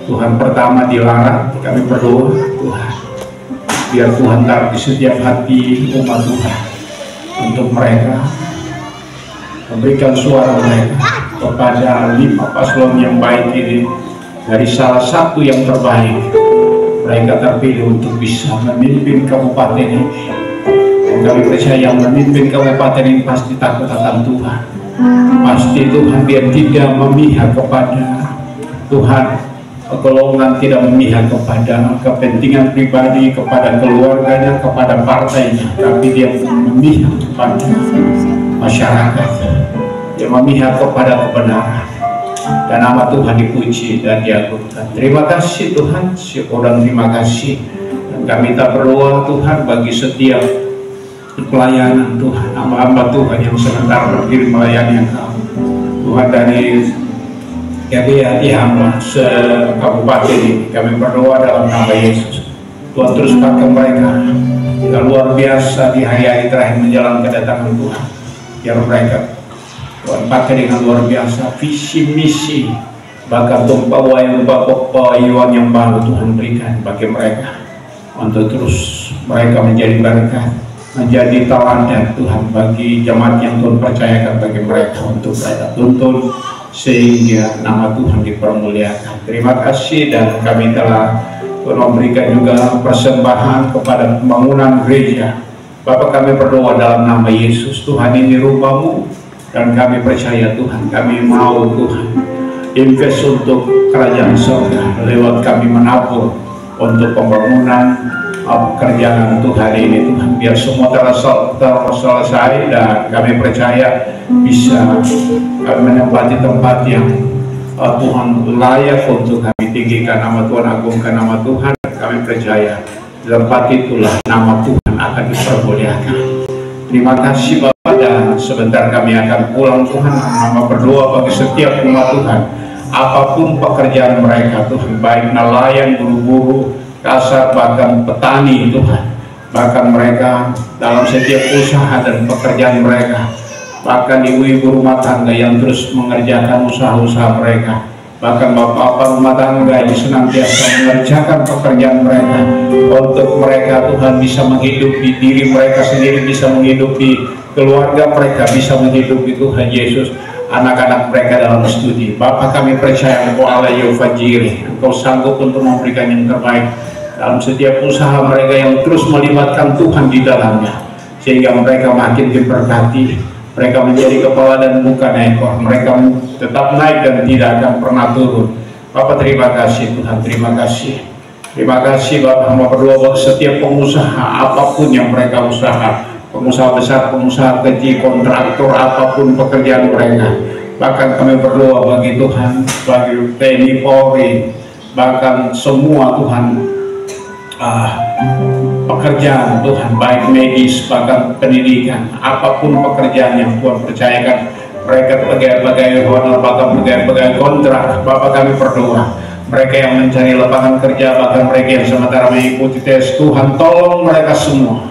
Tuhan pertama dilarang. Kami berdoa Tuhan, biar Tuhan taruh di setiap hati umat Tuhan untuk mereka memberikan suara mereka kepada 5 paslon yang baik ini, dari salah satu yang terbaik mereka terpilih untuk bisa memimpin kabupaten ini. Dan kami percaya yang memimpin kabupaten ini pasti takut akan Tuhan, pasti Tuhan dia tidak memihak kepada Tuhan golongan, tidak memihak kepada kepentingan pribadi, kepada keluarganya, kepada partainya, tapi dia memihak kepada masyarakat, dia memihak kepada kebenaran, dan nama Tuhan dipuji dan diagungkan. Terima kasih Tuhan, syukur dan terima kasih. Dan kami tak berdoa Tuhan bagi setiap pelayanan Tuhan, hamba-hamba Tuhan yang sebentar berdiri melayani Engkau Tuhan, dari hati hamba se-kabupaten ini. Kami berdoa dalam nama Yesus, Tuhan terus pakai mereka yang luar biasa di hari-hari terakhir menjelang kedatangan Tuhan. Biar mereka Tuhan pakai dengan luar biasa visi misi, bahkan pembawaan yang baru Tuhan berikan bagi mereka, untuk terus mereka menjadi berkat, menjadi teladan Tuhan bagi jemaat yang Tuhan percayakan bagi mereka untuk mereka tuntun, sehingga nama Tuhan dipermuliakan. Terima kasih. Dan kami telah memberikan juga persembahan kepada pembangunan gereja Bapa, kami berdoa dalam nama Yesus. Tuhan, ini rumah-Mu, dan kami percaya Tuhan, kami mau Tuhan invest untuk kerajaan surga lewat kami menabur untuk pembangunan pekerjaan untuk hari ini Tuhan. Biar semua terselesai, dan kami percaya bisa kami menempati tempat yang Tuhan layak untuk kami tinggikan nama Tuhan, agungkan nama Tuhan. Kami percaya di tempat itulah nama Tuhan akan dipermuliakan. Terima kasih Bapak, dan sebentar kami akan pulang Tuhan. Mama berdoa bagi setiap umat Tuhan, apapun pekerjaan mereka Tuhan, baik nelayan, buru-buru, kasar, bahkan petani Tuhan, bahkan mereka dalam setiap usaha dan pekerjaan mereka, bahkan ibu-ibu rumah tangga yang terus mengerjakan usaha-usaha mereka, bahkan bapak-bapak rumah tangga yang senantiasa mengerjakan pekerjaan mereka, untuk mereka Tuhan bisa menghidupi diri mereka sendiri, bisa menghidupi keluarga mereka, bisa menghidupi Tuhan Yesus anak-anak mereka dalam studi. Bapa, kami percaya Engkau Allah Yehova Jireh, Engkau sanggup untuk memberikan yang terbaik dalam setiap usaha mereka yang terus melibatkan Tuhan di dalamnya, sehingga mereka makin diberkati. Mereka menjadi kepala dan bukan ekor. Mereka tetap naik dan tidak akan pernah turun. Bapak, terima kasih Tuhan, terima kasih. Terima kasih Bapak. Hamba berdoa buat setiap pengusaha, apapun yang mereka usaha, pengusaha besar, pengusaha kecil, kontraktor, apapun pekerjaan mereka. Bahkan kami berdoa bagi Tuhan, bagi TNI Polri, bahkan semua Tuhan pekerjaan Tuhan, baik medis, bahkan pendidikan, apapun pekerjaan yang Tuhan percayakan mereka, pegawai honor, bahkan pegawai kontrak. Bapak, kami berdoa mereka yang mencari lapangan kerja, bahkan mereka yang sementara mengikuti tes, Tuhan tolong mereka semua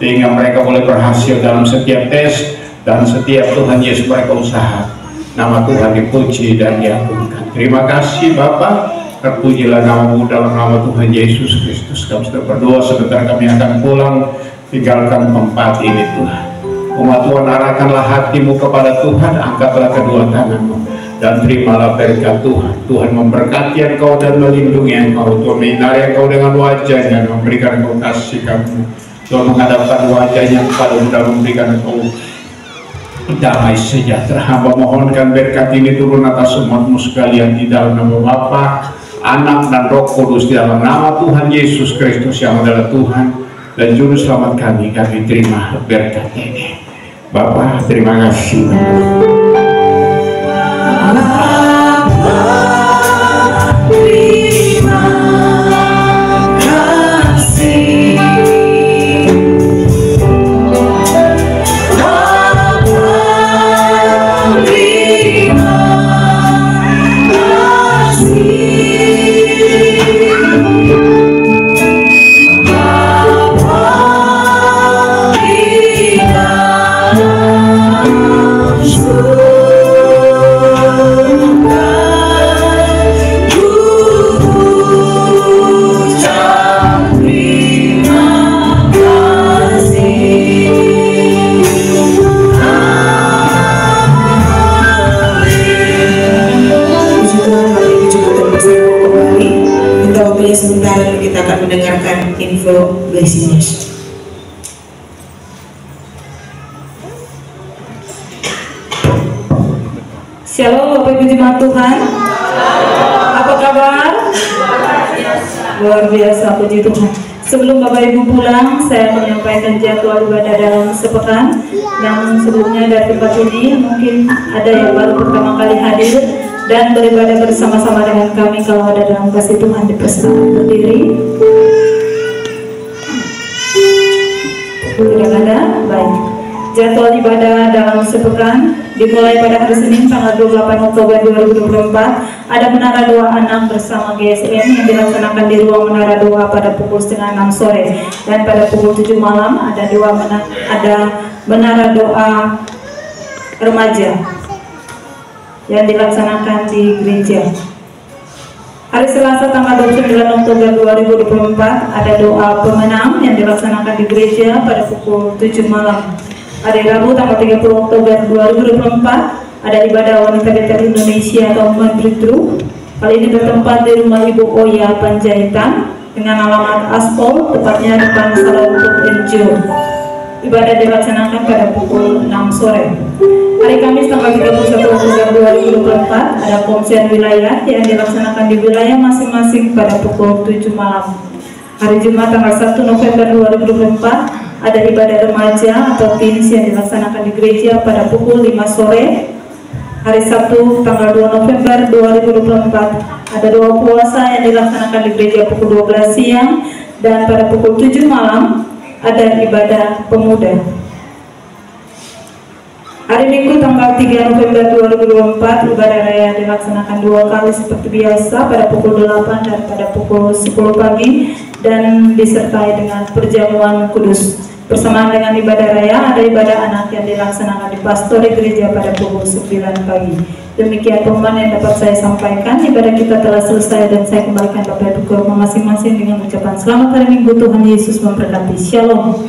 sehingga mereka boleh berhasil dalam setiap tes dan setiap Tuhan Yesus mereka usaha. Nama Tuhan dipuji dan diagungkan. Terima kasih Bapak. Terpujilah nama-Mu dalam nama Tuhan Yesus Kristus. Kami sudah berdoa, sebentar kami akan pulang, tinggalkan tempat ini Tuhan. Umat Tuhan, arahkanlah hatimu kepada Tuhan, angkatlah kedua tanganmu, dan terimalah berkat Tuhan. Tuhan memberkati engkau dan melindungi engkau. Tuhan menyinari engkau dengan wajahnya dan memberikan engkau kasih kamu. Tuhan menghadapkan wajahnya kepadamu dan memberikan engkau damai sejahtera. Hamba mohonkan berkat ini turun atas umatmu sekalian di dalam nama Bapa, Anak, dan Roh Kudus, di dalam nama Tuhan Yesus Kristus yang adalah Tuhan dan Juru Selamat kami. Kami terima berkat ini. Bapa, terima kasih. Sebentar kita akan mendengarkan info blessing news. Shalom Bapak Ibu Jemaat Tuhan. Apa kabar? Luar biasa, puji Tuhan. Sebelum Bapak Ibu pulang, saya akan menyampaikan jadwal ibadah dalam sepekan. Dan sebelumnya dari tempat ini mungkin ada yang baru pertama kali hadir dan beribadah bersama-sama dengan kami. Kalau ada dalam kasih Tuhan, dipersilakan berdiri. Tidak ada? Baik. Jadwal ibadah dalam sepekan dimulai pada hari Senin tanggal 28 Oktober 2024. Ada menara doa anak bersama GSM yang dilaksanakan di ruang menara doa pada pukul 5:30 sore, dan pada pukul 7 malam ada menara doa remaja yang dilaksanakan di gereja. Hari Selasa tanggal 29 Oktober 2024 ada doa pemenang yang dilaksanakan di gereja pada pukul 7 malam. Hari Rabu tanggal 30 Oktober 2024 ada ibadah wanita Bethel Indonesia atau Breakthrough. Kali ini bertempat di rumah Ibu Oya Panjaitan dengan alamat Aspol, tepatnya depan Salon untuk NGO. Ibadah dilaksanakan pada pukul 6 sore. Hari Kamis tanggal 31 Oktober 2024 ada konser wilayah yang dilaksanakan di wilayah masing-masing pada pukul 7 malam. Hari Jumat tanggal 1 November 2024 ada ibadah remaja atau teens yang dilaksanakan di gereja pada pukul 5 sore. Hari Sabtu tanggal 2 November 2024 ada doa puasa yang dilaksanakan di gereja pukul 12 siang, dan pada pukul 7 malam ada ibadah pemuda. Hari Minggu tanggal 3 November 2024 ibadah raya dilaksanakan 2 kali seperti biasa pada pukul 8 dan pada pukul 10 pagi, dan disertai dengan perjamuan kudus. Bersamaan dengan ibadah raya ada ibadah anak yang dilaksanakan di pastori gereja pada pukul 9 pagi. Demikian pengumuman yang dapat saya sampaikan. Ibadah kita telah selesai dan saya kembalikan Bapak Ibu ke rumah masing-masing dengan ucapan selamat hari Minggu. Tuhan Yesus memberkati. Shalom.